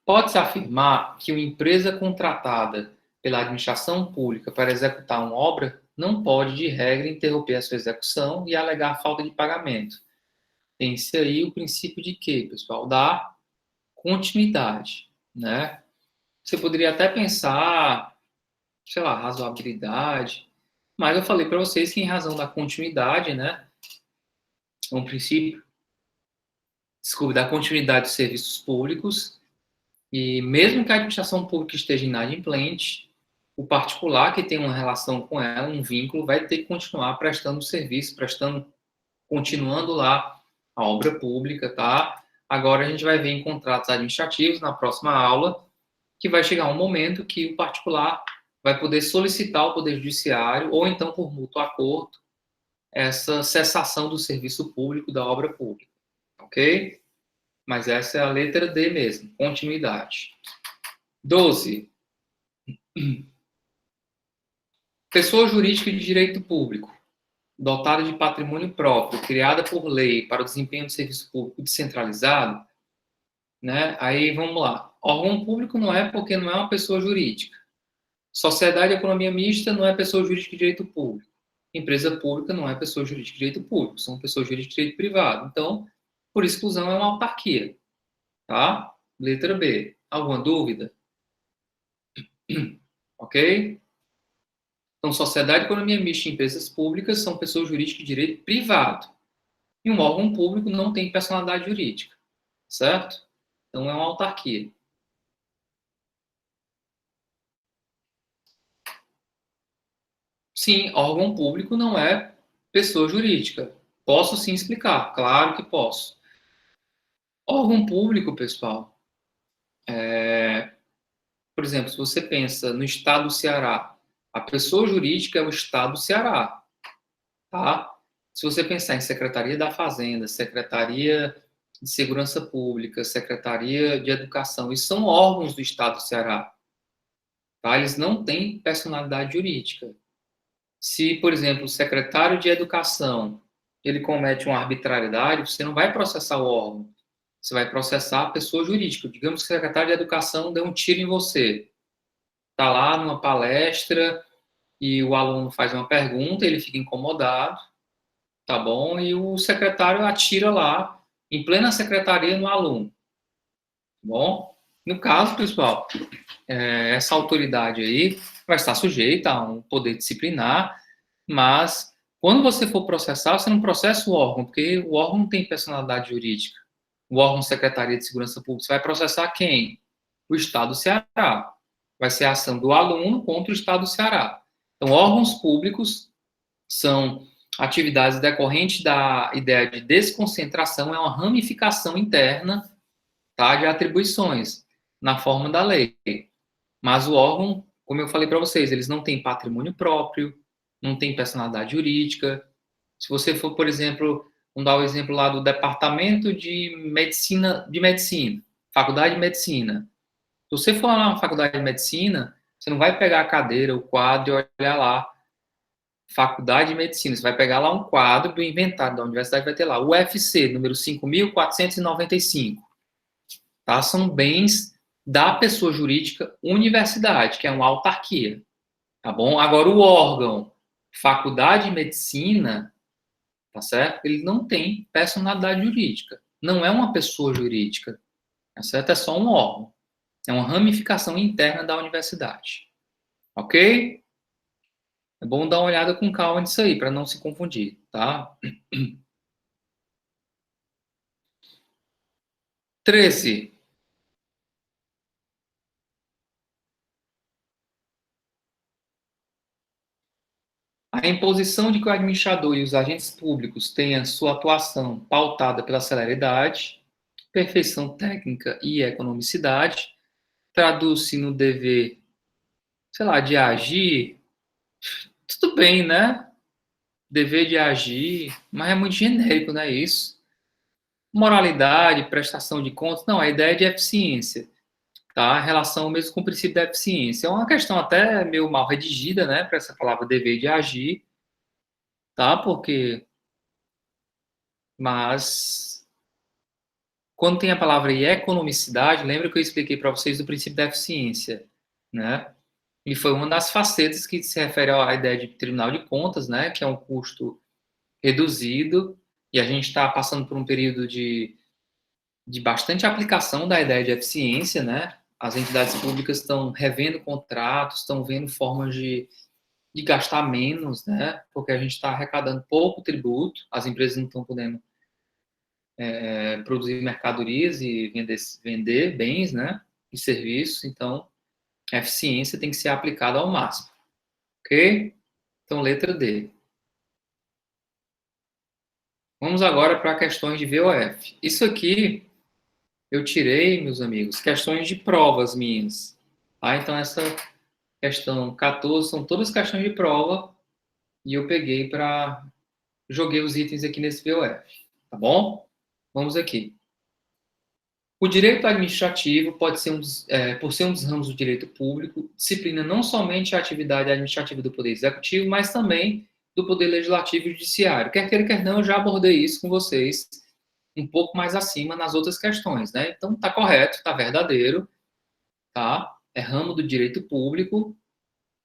Pode-se afirmar que uma empresa contratada pela administração pública para executar uma obra não pode, de regra, interromper a sua execução e alegar falta de pagamento. Tem-se aí o princípio de quê, pessoal? Da continuidade, né? Você poderia até pensar, sei lá, razoabilidade, mas eu falei para vocês que em razão da continuidade, né, é um princípio, desculpe, da continuidade dos serviços públicos, e mesmo que a administração pública esteja inadimplente, o particular que tem uma relação com ela, um vínculo, vai ter que continuar prestando serviço, continuando lá a obra pública, tá? Agora a gente vai ver em contratos administrativos, na próxima aula, que vai chegar um momento que o particular vai poder solicitar ao Poder Judiciário, ou então por mútuo acordo, essa cessação do serviço público, da obra pública, ok? Mas essa é a letra D mesmo, continuidade. 12. Pessoa jurídica de direito público, dotada de patrimônio próprio, criada por lei para o desempenho do serviço público descentralizado, né? Aí vamos lá. Órgão público não é porque não é uma pessoa jurídica. Sociedade de economia mista não é pessoa jurídica de direito público. Empresa pública não é pessoa jurídica de direito público, são pessoas jurídicas de direito privado. Então, por exclusão, é uma autarquia. Tá? Letra B. Alguma dúvida? Ok? Então, sociedade de economia mista e empresas públicas são pessoas jurídicas de direito privado. E um órgão público não tem personalidade jurídica. Certo? Então, é uma autarquia. Sim, órgão público não é pessoa jurídica. Posso sim explicar, claro que posso. Órgão público, pessoal, por exemplo, se você pensa no estado do Ceará, a pessoa jurídica é o estado do Ceará, tá? Se você pensar em Secretaria da Fazenda, Secretaria de Segurança Pública, Secretaria de Educação, isso são órgãos do estado do Ceará, tá? Eles não têm personalidade jurídica. Se, por exemplo, o secretário de Educação, ele comete uma arbitrariedade, você não vai processar o órgão, você vai processar a pessoa jurídica. Digamos que o secretário de Educação deu um tiro em você. Está lá numa palestra e o aluno faz uma pergunta, ele fica incomodado, tá bom? E o secretário atira lá, em plena secretaria, no aluno, tá bom? No caso, pessoal, essa autoridade aí vai estar sujeita a um poder disciplinar, mas quando você for processar, você não processa o órgão, porque o órgão não tem personalidade jurídica. O órgão Secretaria de Segurança Pública, você vai processar quem? O Estado do Ceará. Vai ser a ação do aluno contra o Estado do Ceará. Então, órgãos públicos são atividades decorrentes da ideia de desconcentração, é uma ramificação interna, tá, de atribuições na forma da lei. Mas o órgão, como eu falei para vocês, eles não têm patrimônio próprio, não têm personalidade jurídica. Se você for, por exemplo, vamos dar o exemplo lá do Departamento de Medicina, Faculdade de Medicina. Se você for lá na Faculdade de Medicina, você não vai pegar a cadeira, o quadro e olhar lá, Faculdade de Medicina. Você vai pegar lá um quadro do inventário da universidade, vai ter lá, UFC, número 5.495. Tá? São bens da pessoa jurídica universidade, que é uma autarquia. Tá bom? Agora, o órgão Faculdade de Medicina, tá certo? Ele não tem personalidade jurídica. Não é uma pessoa jurídica, tá certo? É só um órgão. É uma ramificação interna da universidade. Ok? É bom dar uma olhada com calma nisso aí, para não se confundir, tá? 13. A imposição de que o administrador e os agentes públicos tenham sua atuação pautada pela celeridade, perfeição técnica e economicidade traduz-se no dever, sei lá, de agir, tudo bem, né? Dever de agir, mas é muito genérico, não é isso? Moralidade, prestação de contas, não, a ideia é de eficiência, tá? Em relação mesmo com o princípio da eficiência. É uma questão até meio mal redigida, né, para essa palavra dever de agir, tá? Porque, mas, quando tem a palavra economicidade, lembra que eu expliquei para vocês do princípio da eficiência, né? E foi uma das facetas que se refere à ideia de Tribunal de Contas, né, que é um custo reduzido, e a gente está passando por um período de bastante aplicação da ideia de eficiência, né? As entidades públicas estão revendo contratos, estão vendo formas de gastar menos, né? Porque a gente está arrecadando pouco tributo, as empresas não estão podendo produzir mercadorias e vender bens, né? E serviços, então a eficiência tem que ser aplicada ao máximo, ok? Então, letra D. Vamos agora para questões de VOF. Isso aqui eu tirei, meus amigos, questões de provas minhas. Tá? Então, essa questão 14 são todas questões de prova e eu peguei para joguei os itens aqui nesse VOF. Tá bom? Vamos aqui. O direito administrativo pode ser por ser um dos ramos do direito público, disciplina não somente a atividade administrativa do Poder Executivo, mas também do Poder Legislativo e Judiciário. Quer queira, quer não, eu já abordei isso com vocês um pouco mais acima nas outras questões, né? Então, tá correto, tá verdadeiro, tá? É ramo do direito público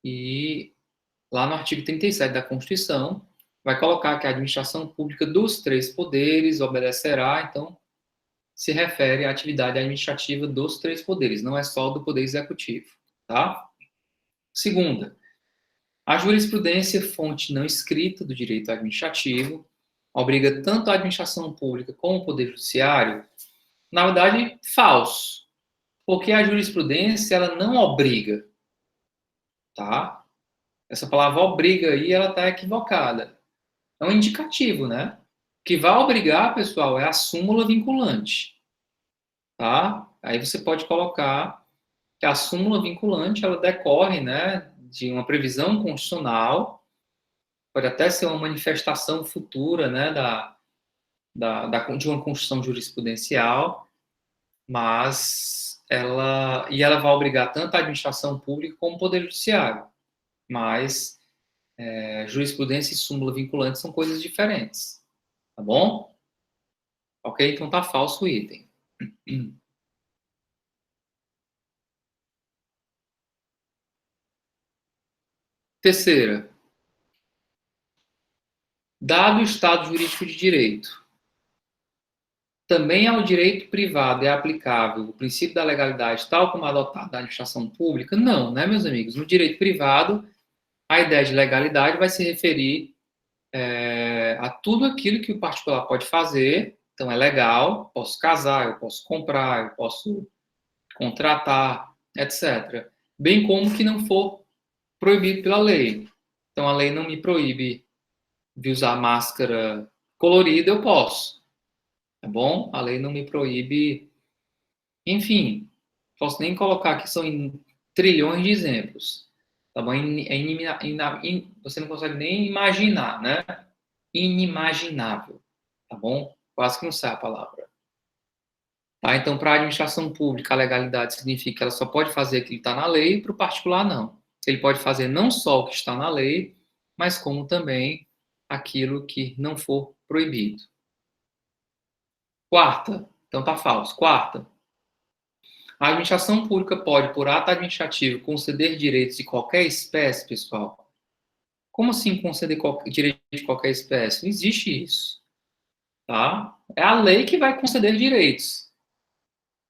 e lá no artigo 37 da Constituição vai colocar que a administração pública dos três poderes obedecerá, então, se refere à atividade administrativa dos três poderes, não é só do Poder Executivo, tá? Segunda, a jurisprudência, fonte não escrita do direito administrativo, obriga tanto a administração pública como o Poder Judiciário, na verdade, falso, porque a jurisprudência, ela não obriga, tá? Essa palavra obriga aí, ela está equivocada. É um indicativo, né? O que vai obrigar, pessoal, é a súmula vinculante, tá? Aí você pode colocar que a súmula vinculante ela decorre, né, de uma previsão constitucional, pode até ser uma manifestação futura, né, de uma Constituição jurisprudencial, mas ela vai obrigar tanto a administração pública como o Poder Judiciário. Mas jurisprudência e súmula vinculante são coisas diferentes, tá bom? Ok? Então tá falso o item. Terceira, dado o estado jurídico de direito, também ao direito privado é aplicável o princípio da legalidade, tal como adotado na administração pública? Não, né, meus amigos? No direito privado, a ideia de legalidade vai se referir a tudo aquilo que o particular pode fazer. Então, é legal, posso casar, eu posso comprar, eu posso contratar, etc. Bem como que não for proibido pela lei. Então, a lei não me proíbe de usar máscara colorida, eu posso, tá bom? A lei não me proíbe, enfim, posso nem colocar aqui, são trilhões de exemplos, tá bom? Você não consegue nem imaginar, né? Inimaginável, tá bom? Quase que não sai a palavra. Tá? Então, para a administração pública, a legalidade significa que ela só pode fazer aquilo que está na lei, para o particular, não. Ele pode fazer não só o que está na lei, mas como também aquilo que não for proibido. Quarta, então tá falso. Quarta, a administração pública pode, por ato administrativo, conceder direitos de qualquer espécie, pessoal. Como assim conceder direito de qualquer espécie? Não existe isso, tá? É a lei que vai conceder direitos,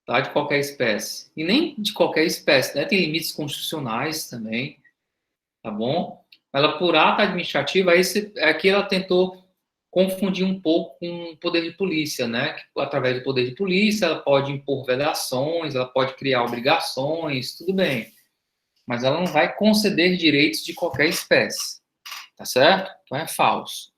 tá? De qualquer espécie. E nem de qualquer espécie, né? Tem limites constitucionais também, tá bom? Ela, por ato administrativo, aqui ela tentou confundir um pouco com o poder de polícia, né? Que, através do poder de polícia, ela pode impor vedações, ela pode criar obrigações, tudo bem. Mas ela não vai conceder direitos de qualquer espécie, tá certo? Então é falso.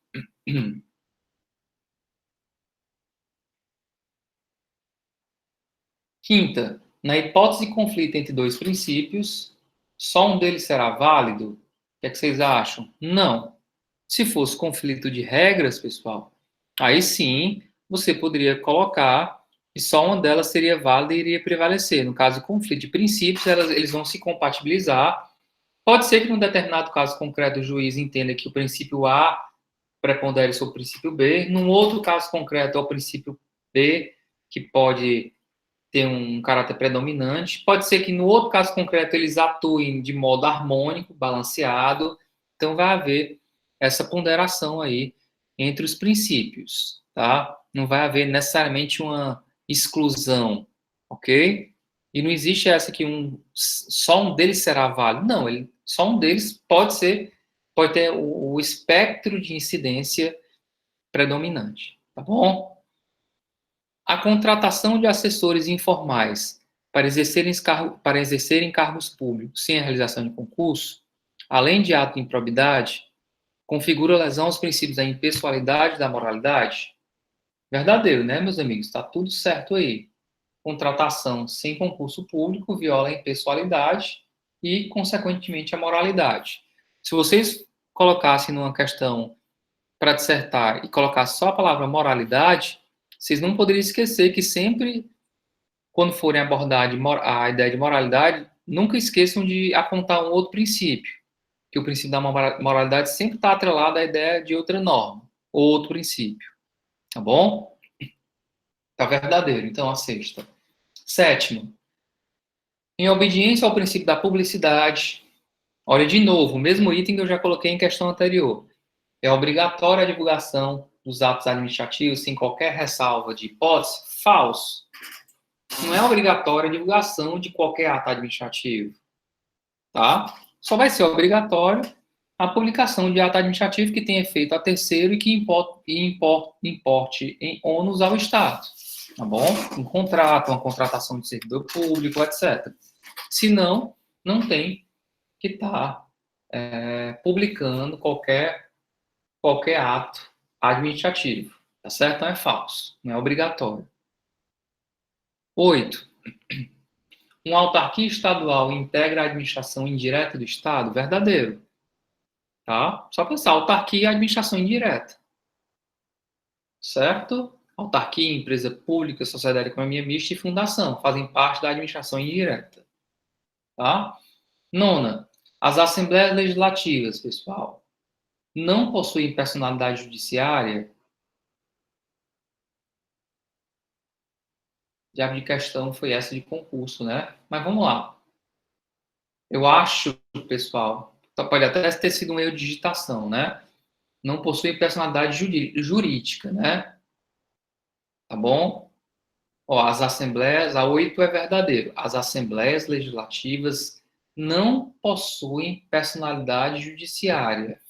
Quinta, Na hipótese de conflito entre dois princípios, só um deles será válido? O que é que vocês acham? Não. Se fosse conflito de regras, pessoal, aí sim você poderia colocar que só uma delas seria válida e iria prevalecer. No caso de conflito de princípios, eles vão se compatibilizar. Pode ser que, num determinado caso concreto, o juiz entenda que o princípio A prepondere sobre o princípio B. Num outro caso concreto, é o princípio B que pode ter um caráter predominante. Pode ser que, no outro caso concreto, eles atuem de modo harmônico, balanceado. Então, vai haver essa ponderação aí entre os princípios, tá? Não vai haver necessariamente uma exclusão, ok? E não existe essa que só um deles será válido. Não, só um deles pode ter o espectro de incidência predominante, tá bom? A contratação de assessores informais para exercerem cargos públicos sem a realização de concurso, além de ato de improbidade, configura lesão aos princípios da impessoalidade e da moralidade? Verdadeiro, né, meus amigos? Está tudo certo aí. Contratação sem concurso público viola a impessoalidade e, consequentemente, a moralidade. Se vocês colocassem numa questão para dissertar e colocassem só a palavra moralidade, vocês não poderiam esquecer que sempre, quando forem abordar a ideia de moralidade, nunca esqueçam de apontar um outro princípio, que o princípio da moralidade sempre está atrelado à ideia de outra norma, ou outro princípio, tá bom? Tá verdadeiro. Então, a sexta. Sétimo, em obediência ao princípio da publicidade, olha de novo, o mesmo item que eu já coloquei em questão anterior. É obrigatória a divulgação dos atos administrativos sem qualquer ressalva de hipótese? Falso. Não é obrigatória a divulgação de qualquer ato administrativo, tá? Só vai ser obrigatório a publicação de ato administrativo que tenha efeito a terceiro e que importe em ônus ao Estado, tá bom? Um contrato, uma contratação de servidor público, etc. Se não, não tem que estar publicando qualquer ato administrativo, tá certo? Então é falso, não é obrigatório. 8. Uma autarquia estadual integra a administração indireta do Estado? Verdadeiro. Tá? Só pensar, autarquia é administração indireta. Certo? Autarquia, empresa pública, sociedade de economia mista e fundação fazem parte da administração indireta. Tá? 9. As assembleias legislativas, pessoal, não possuem personalidade judiciária? Já de questão foi essa de concurso, né? Mas vamos lá. Eu acho, pessoal, pode até ter sido um erro de digitação, né? Não possui personalidade jurídica, né? Tá bom? Ó, as assembleias, a 8 é verdadeiro. As assembleias legislativas não possuem personalidade judiciária.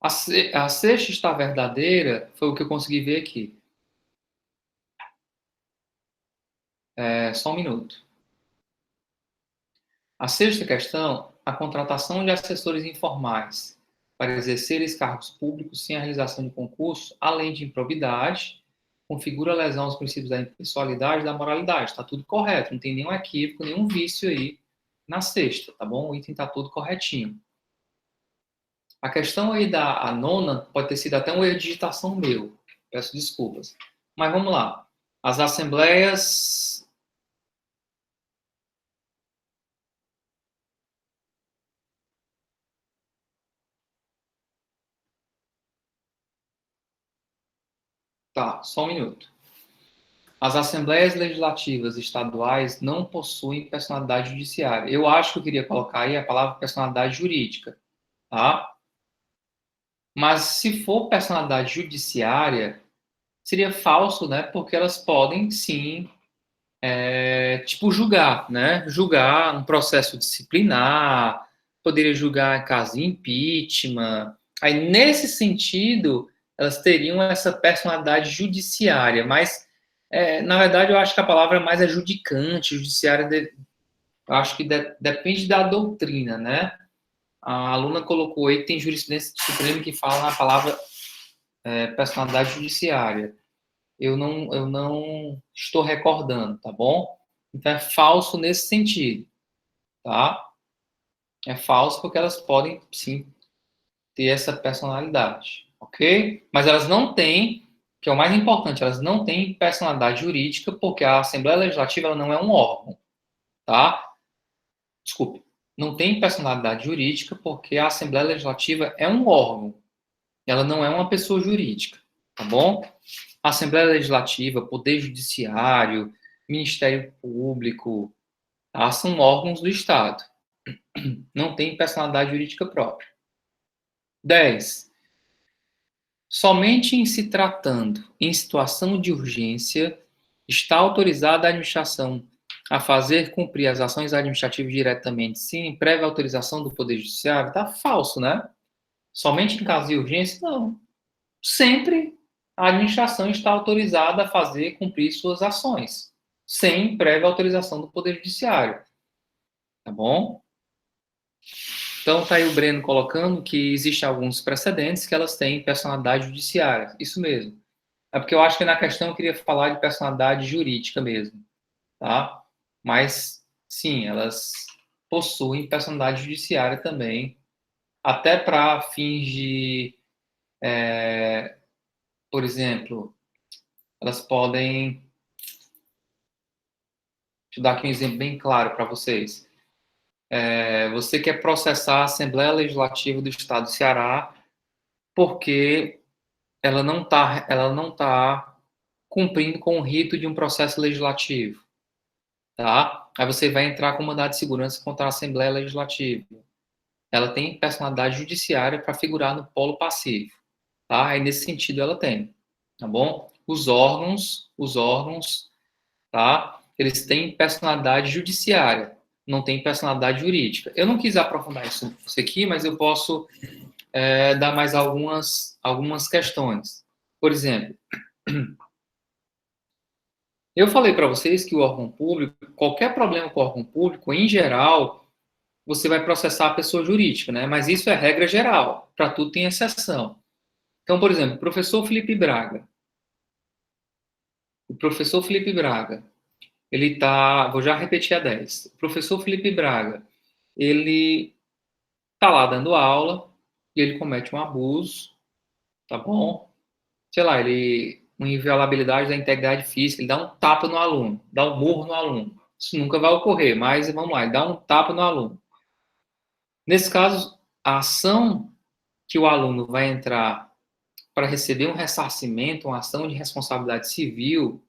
A sexta está verdadeira, foi o que eu consegui ver aqui. Só um minuto. A sexta questão, a contratação de assessores informais para exercer cargos públicos sem a realização de concurso, além de improbidade, configura lesão aos princípios da impessoalidade e da moralidade. Está tudo correto, não tem nenhum equívoco, nenhum vício aí na sexta, tá bom? O item está todo corretinho. A questão aí a nona pode ter sido até um erro de digitação meu, peço desculpas. Mas vamos lá. As assembleias. Tá, só um minuto. As assembleias legislativas estaduais não possuem personalidade judiciária. Eu acho que eu queria colocar aí a palavra personalidade jurídica, tá? Mas se for personalidade judiciária, seria falso, né? Porque elas podem, sim, julgar, né? Julgar um processo disciplinar, poderia julgar caso de impeachment. Aí, nesse sentido, elas teriam essa personalidade judiciária, mas, na verdade, eu acho que a palavra mais é judicante, judiciária, eu acho que depende da doutrina, né? A aluna colocou aí que tem jurisprudência do Supremo que fala na palavra personalidade judiciária. Eu não estou recordando, tá bom? Então é falso nesse sentido, tá? É falso porque elas podem, sim, ter essa personalidade, ok? Mas elas não têm, que é o mais importante, elas não têm personalidade jurídica porque a Assembleia Legislativa ela não é um órgão, tá? Desculpe, não tem personalidade jurídica porque a Assembleia Legislativa é um órgão, ela não é uma pessoa jurídica, tá bom? A Assembleia Legislativa, Poder Judiciário, Ministério Público, tá? São órgãos do Estado. Não tem personalidade jurídica própria. 10. Somente em se tratando em situação de urgência, está autorizada a administração a fazer cumprir as ações administrativas diretamente, sem prévia autorização do Poder Judiciário. Tá falso, né? Somente em caso de urgência, não. Sempre a administração está autorizada a fazer cumprir suas ações, sem prévia autorização do Poder Judiciário. Tá bom? Então, está aí o Breno colocando que existem alguns precedentes que elas têm personalidade judiciária. Isso mesmo. É porque eu acho que na questão eu queria falar de personalidade jurídica mesmo, tá? Mas, sim, elas possuem personalidade judiciária também, até para fins de, por exemplo, elas podem. Deixa eu dar aqui um exemplo bem claro para vocês. Você quer processar a Assembleia Legislativa do Estado do Ceará porque ela não tá cumprindo com o rito de um processo legislativo, tá? Aí você vai entrar com mandado de segurança contra a Assembleia Legislativa. Ela tem personalidade judiciária para figurar no polo passivo, tá? Aí nesse sentido ela tem, tá bom? Os órgãos, tá? Eles têm personalidade judiciária, não têm personalidade jurídica. Eu não quis aprofundar isso aqui, mas eu posso dar mais algumas questões. Por exemplo, eu falei para vocês que o órgão público, qualquer problema com o órgão público, em geral, você vai processar a pessoa jurídica, né? Mas isso é regra geral, para tudo tem exceção. Então, por exemplo, o professor Felipe Braga, ele tá, vou já repetir a 10. O professor Felipe Braga, ele tá lá dando aula e ele comete um abuso, tá bom? Sei lá, uma inviolabilidade da integridade física, ele dá um tapa no aluno, dá um murro no aluno. Isso nunca vai ocorrer, mas vamos lá, ele dá um tapa no aluno. Nesse caso, a ação que o aluno vai entrar para receber um ressarcimento, uma ação de responsabilidade civil,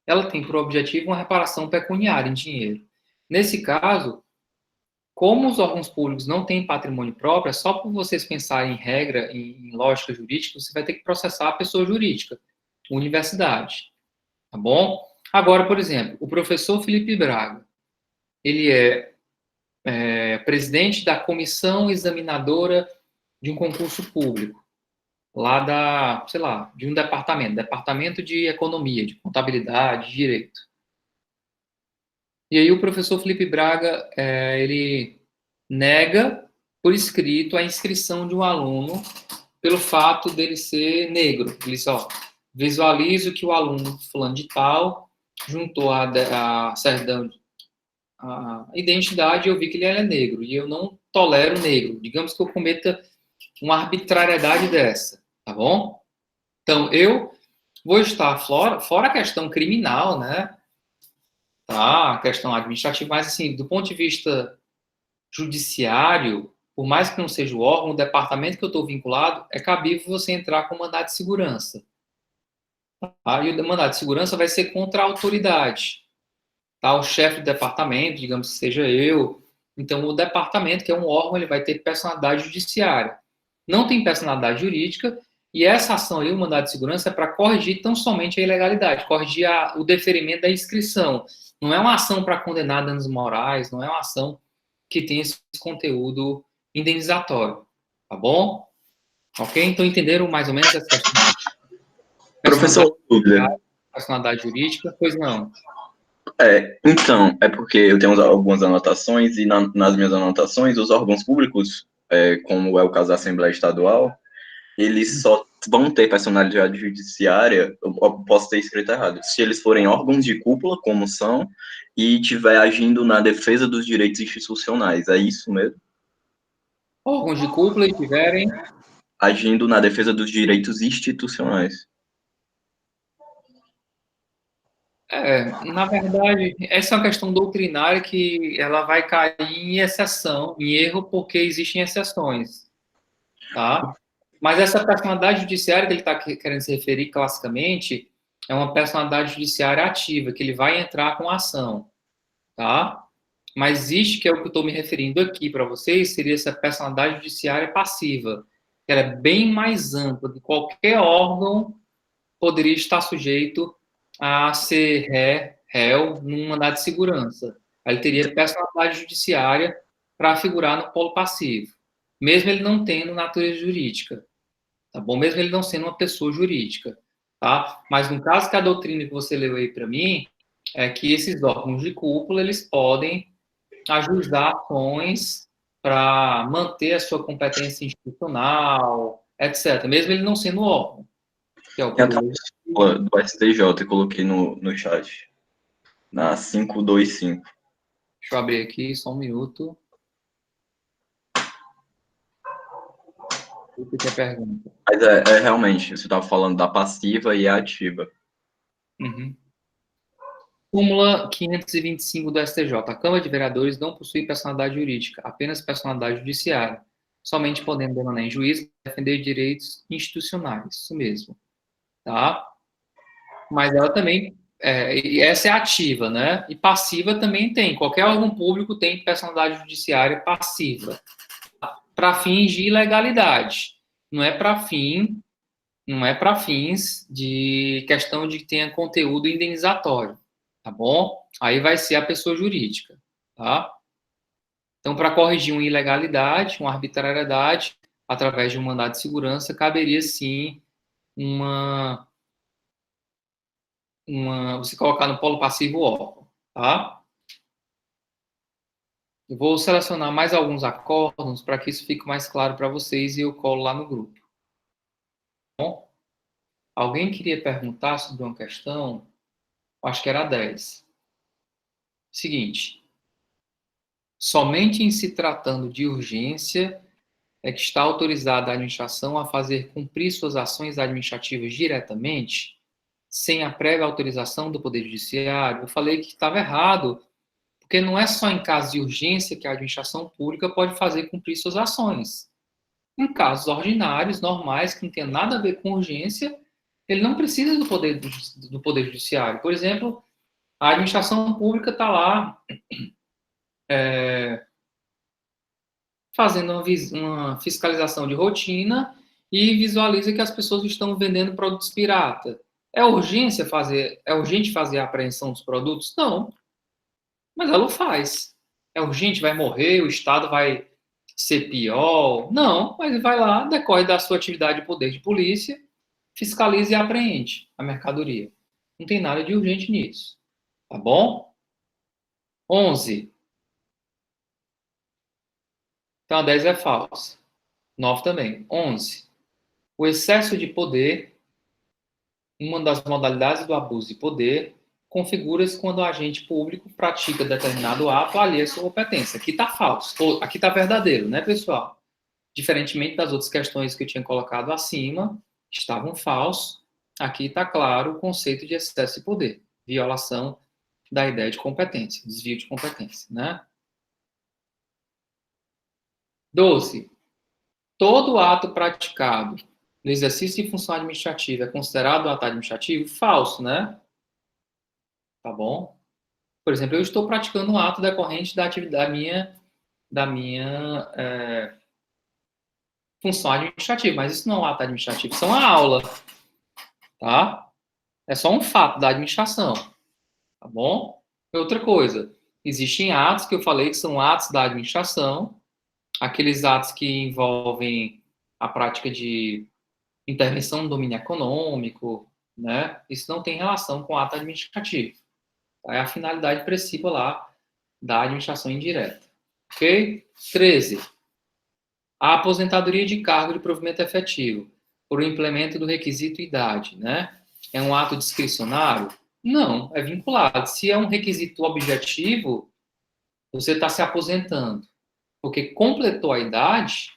ela tem por objetivo uma reparação pecuniária em dinheiro. Nesse caso, como os órgãos públicos não têm patrimônio próprio, é só por vocês pensarem em regra, em lógica jurídica, você vai ter que processar a pessoa jurídica, universidade, tá bom? Agora, por exemplo, o professor Felipe Braga, ele é presidente da comissão examinadora de um concurso público, lá sei lá, de um departamento de economia, de contabilidade, de direito. E aí o professor Felipe Braga, ele nega por escrito a inscrição de um aluno pelo fato dele ser negro. Ele diz, ó, visualizo que o aluno fulano de tal juntou a certidão, a identidade e eu vi que ele era negro. E eu não tolero negro. Digamos que eu cometa uma arbitrariedade dessa, tá bom? Então, eu vou estar fora a questão criminal, né? Tá? A questão administrativa, mas, assim, do ponto de vista judiciário, por mais que não seja o órgão, o departamento que eu estou vinculado, é cabível você entrar com mandado de segurança. Tá? E o mandado de segurança vai ser contra a autoridade. Tá? O chefe do departamento, digamos que seja eu. Então, o departamento, que é um órgão, ele vai ter personalidade judiciária. Não tem personalidade jurídica, e essa ação aí, o mandado de segurança, é para corrigir tão somente a ilegalidade, corrigir o deferimento da inscrição. Não é uma ação para condenar danos morais, não é uma ação que tem esse conteúdo indenizatório, tá bom? Ok? Então, entenderam mais ou menos essa questão? Professor, dúvida. Personalidade jurídica? Pois não. Então, é porque eu tenho algumas anotações e nas minhas anotações, os órgãos públicos, como é o caso da Assembleia Estadual, eles só vão ter personalidade judiciária, eu posso ter escrito errado, se eles forem órgãos de cúpula, como são, e estiver agindo na defesa dos direitos institucionais. É isso mesmo? Órgãos de cúpula e tiverem. Agindo na defesa dos direitos institucionais. Na verdade, essa é uma questão doutrinária que ela vai cair em exceção, em erro, porque existem exceções, tá? Mas essa personalidade judiciária que ele está querendo se referir classicamente é uma personalidade judiciária ativa, que ele vai entrar com ação, tá? Mas existe, que é o que eu estou me referindo aqui para vocês, seria essa personalidade judiciária passiva, que ela é bem mais ampla, que qualquer órgão poderia estar sujeito a ser réu num mandado de segurança. Aí ele teria personalidade judiciária para figurar no polo passivo, mesmo ele não tendo natureza jurídica, tá bom? Mesmo ele não sendo uma pessoa jurídica, tá? Mas no caso que a doutrina que você leu aí para mim, é que esses órgãos de cúpula, eles podem ajuizar ações para manter a sua competência institucional, etc., mesmo ele não sendo órgão, que é o Tem até poder. uma do STJ, eu coloquei no chat, na 525. Deixa eu abrir aqui só um minuto. O que é a pergunta? Mas realmente, você estava falando da passiva e a ativa. Uhum. Súmula 525 do STJ. A Câmara de Vereadores não possui personalidade jurídica, apenas personalidade judiciária, somente podendo demanar em juízo defender direitos institucionais. Isso mesmo, tá? Mas ela também, e essa é ativa, né? E passiva também tem. Qualquer órgão público tem personalidade judiciária passiva, para fins de ilegalidade. Não é para fins de questão de que tenha conteúdo indenizatório, tá bom? Aí vai ser a pessoa jurídica, tá? Então, para corrigir uma ilegalidade, uma arbitrariedade, através de um mandado de segurança, caberia sim você colocar no polo passivo o órgão, tá? Eu vou selecionar mais alguns acordos para que isso fique mais claro para vocês e eu colo lá no grupo. Tá bom? Alguém queria perguntar sobre uma questão? Acho que era 10. Seguinte, somente em se tratando de urgência é que está autorizada a administração a fazer cumprir suas ações administrativas diretamente, sem a prévia autorização do Poder Judiciário. Eu falei que estava errado, porque não é só em caso de urgência que a administração pública pode fazer cumprir suas ações. Em casos ordinários, normais, que não tem nada a ver com urgência, ele não precisa do poder Judiciário. Por exemplo, a administração pública está lá fazendo uma fiscalização de rotina e visualiza que as pessoas estão vendendo produtos pirata. É urgente fazer a apreensão dos produtos? Não, mas ela o faz. É urgente, vai morrer, o Estado vai ser pior? Não, mas vai lá, decorre da sua atividade de poder de polícia, fiscaliza e apreende a mercadoria. Não tem nada de urgente nisso. Tá bom? 11. Então, a 10 é falsa. 9 também. 11. O excesso de poder, uma das modalidades do abuso de poder, configura-se quando o agente público pratica determinado ato alheio à sua competência. Aqui está falso. Aqui está verdadeiro, né, pessoal? Diferentemente das outras questões que eu tinha colocado acima, estavam falsos. Aqui está claro o conceito de excesso de poder, violação da ideia de competência, desvio de competência, né? 12. Todo ato praticado no exercício de função administrativa é considerado ato administrativo? Falso, né? Tá bom? Por exemplo, eu estou praticando um ato decorrente da atividade da minha função administrativa, mas isso não é um ato administrativo, isso é uma aula, tá? É só um fato da administração, tá bom? Outra coisa, existem atos que eu falei que são atos da administração, aqueles atos que envolvem a prática de intervenção no domínio econômico, né? Isso não tem relação com o ato administrativo. É a finalidade principal lá da administração indireta. Ok? 13. A aposentadoria de cargo de provimento efetivo. por implemento do requisito idade, né? É um ato discricionário? Não, é vinculado. Se é um requisito objetivo, você está se aposentando. Porque completou a idade,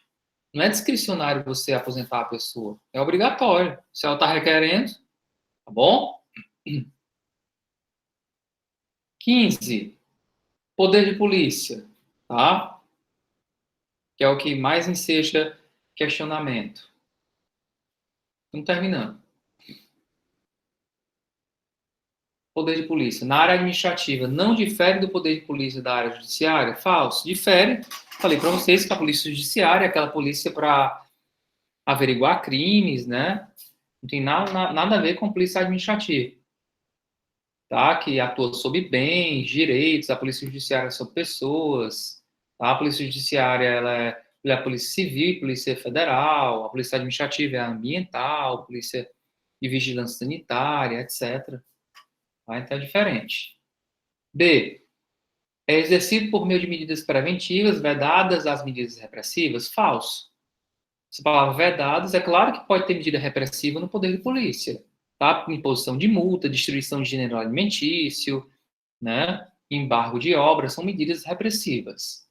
não é discricionário você aposentar a pessoa. É obrigatório. Se ela está requerendo, tá bom? 15. Poder de polícia, tá? Que é o que mais enseja questionamento. Estamos terminando. Poder de polícia. Na área administrativa, não difere do poder de polícia da área judiciária? Falso. Difere. Falei para vocês que a polícia judiciária é aquela polícia para averiguar crimes, né? Não tem nada a ver com a polícia administrativa. Tá? Que atua sobre bens, direitos, a polícia judiciária é sobre pessoas. Tá? A polícia judiciária ela é a polícia civil, polícia federal, a polícia administrativa é a ambiental, a polícia de vigilância sanitária, etc. Tá? Então é diferente. B. É exercido por meio de medidas preventivas, vedadas as medidas repressivas? Falso. Essa palavra vedadas, é claro que pode ter medida repressiva no poder de polícia. Tá? Imposição de multa, destruição de gênero alimentício, né? Embargo de obras, são medidas repressivas.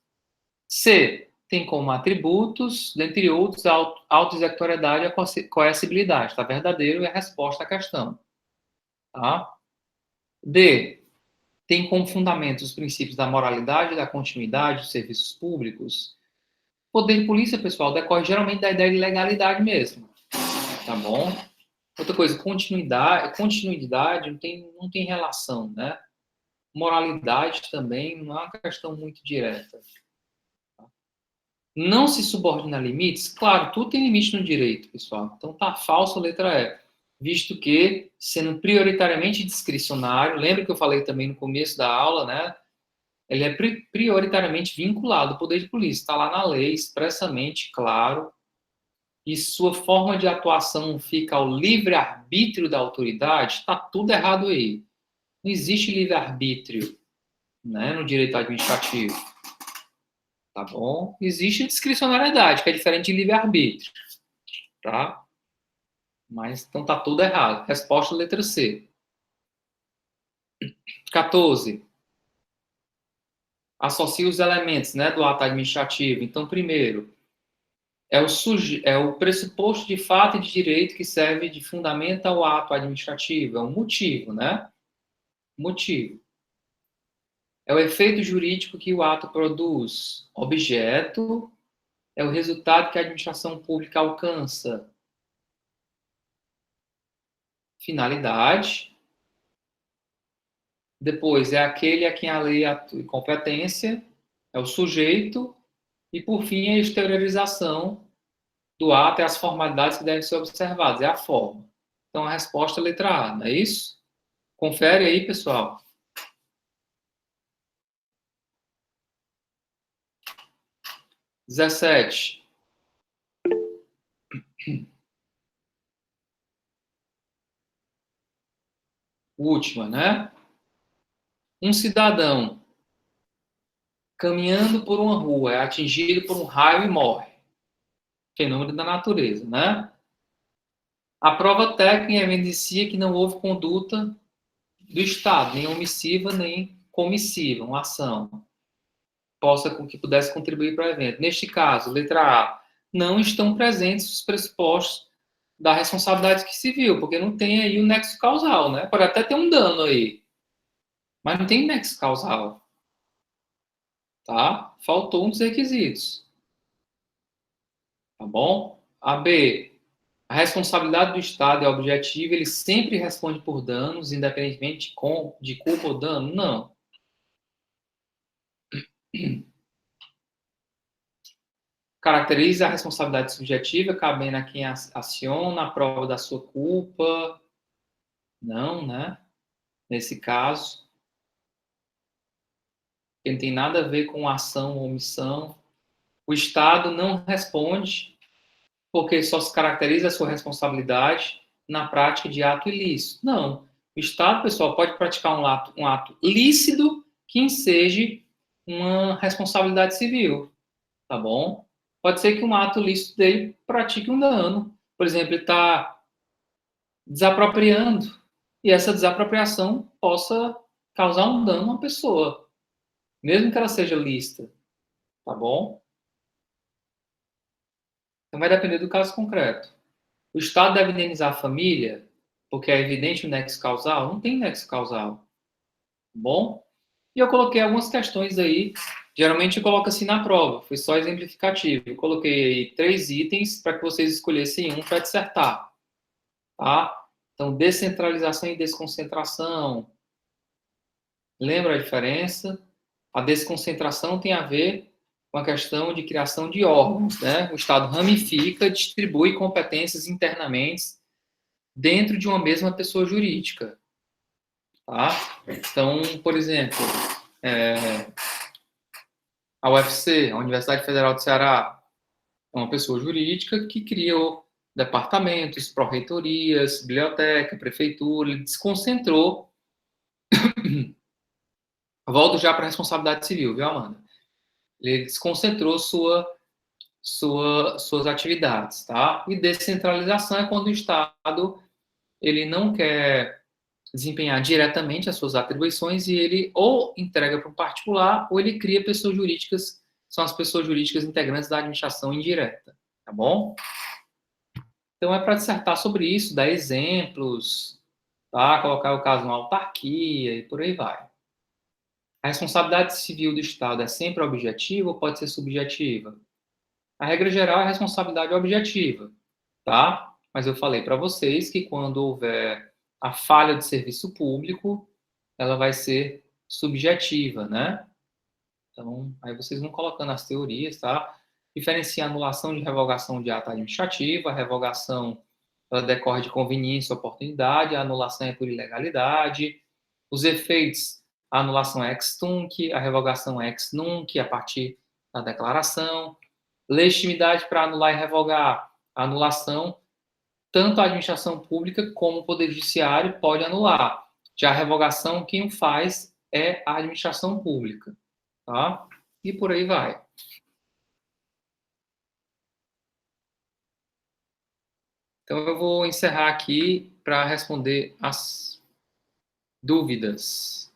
C. Tem como atributos, dentre outros, a auto-executoriedade e a coercibilidade. Está verdadeiro é a resposta à questão. Tá? D. Tem como fundamento os princípios da moralidade e da continuidade dos serviços públicos. O poder de polícia, pessoal, decorre geralmente da ideia de legalidade mesmo. Tá bom? Outra coisa, continuidade não tem relação, né? Moralidade também não é uma questão muito direta. Não se subordina a limites? Claro, tudo tem limite no direito, pessoal. Então tá falso a letra E. Visto que, sendo prioritariamente discricionário, lembra que eu falei também no começo da aula, né? Ele é prioritariamente vinculado ao poder de polícia. Está lá na lei, expressamente claro. E sua forma de atuação fica ao livre-arbítrio da autoridade, está tudo errado aí. Não existe livre-arbítrio, né, no direito administrativo. Tá bom? Existe discricionariedade, que é diferente de livre-arbítrio. Tá? Mas, então, tá tudo errado. Resposta letra C. 14. Associa os elementos, né, do ato administrativo. Então, primeiro, é o pressuposto de fato e de direito que serve de fundamento ao ato administrativo. É um motivo, né? Motivo. É o efeito jurídico que o ato produz. Objeto é o resultado que a administração pública alcança. Finalidade. Depois, é aquele a quem a lei atua. Competência é o sujeito. E, por fim, a exteriorização do ato e as formalidades que devem ser observadas. É a forma. Então, a resposta é a letra A, não é isso? Confere aí, pessoal. Dezessete. Última, né? Um cidadão caminhando por uma rua é atingido por um raio e morre. Fenômeno da natureza, né? A prova técnica evidencia que não houve conduta do Estado, nem omissiva, nem comissiva, uma ação que pudesse contribuir para o evento. Neste caso, letra A, não estão presentes os pressupostos da responsabilidade civil, porque não tem aí o nexo causal, né? Pode até ter um dano aí, mas não tem nexo causal. Tá? Faltou um dos requisitos. Tá bom? A B, a responsabilidade do Estado é objetiva, ele sempre responde por danos, independentemente de culpa ou dano? Não. Caracteriza a responsabilidade subjetiva, cabendo a quem aciona a prova da sua culpa? Não, né? Nesse caso, ele não tem nada a ver com ação ou omissão. O Estado não responde porque só se caracteriza a sua responsabilidade na prática de ato ilícito. Não. O Estado, pessoal, pode praticar um ato lícito que enseje uma responsabilidade civil, tá bom? Pode ser que um ato lícito dele pratique um dano. por exemplo, ele está desapropriando e essa desapropriação possa causar um dano a uma pessoa, mesmo que ela seja lícita, tá bom? Então vai depender do caso concreto. O Estado deve indenizar a família porque é evidente o nexo causal? Não tem nexo causal, tá bom? E eu coloquei algumas questões aí, geralmente eu coloco assim na prova, foi só exemplificativo. Eu coloquei aí 3 itens para que vocês escolhessem um para dissertar, tá? Então, descentralização e desconcentração. Lembra a diferença? A desconcentração tem a ver com a questão de criação de órgãos, né? O Estado ramifica, distribui competências internamente dentro de uma mesma pessoa jurídica, tá? Então, por exemplo, a UFC, a Universidade Federal do Ceará, é uma pessoa jurídica que criou departamentos, pró-reitorias, biblioteca, prefeitura, ele desconcentrou. Volto já para a responsabilidade civil, viu, Amanda? Ele desconcentrou suas atividades, tá? E descentralização é quando o Estado ele não quer desempenhar diretamente as suas atribuições e ele ou entrega para um particular ou ele cria pessoas jurídicas, são as pessoas jurídicas integrantes da administração indireta, tá bom? Então é para dissertar sobre isso, dar exemplos, tá? Colocar o caso uma autarquia e por aí vai. A responsabilidade civil do Estado é sempre objetiva ou pode ser subjetiva? A regra geral é a responsabilidade objetiva, tá? Mas eu falei para vocês que quando houver a falha de serviço público, ela vai ser subjetiva, né? Então, aí vocês vão colocando as teorias, tá? Diferencia a anulação de revogação de ato administrativo, a revogação ela decorre de conveniência ou oportunidade, a anulação é por ilegalidade, os efeitos, a anulação é ex tunc, a revogação é ex nunc, a partir da declaração, legitimidade para anular e revogar, a anulação, tanto a administração pública como o Poder Judiciário pode anular. Já a revogação, quem o faz é a administração pública, tá? E por aí vai. Então, eu vou encerrar aqui para responder as dúvidas.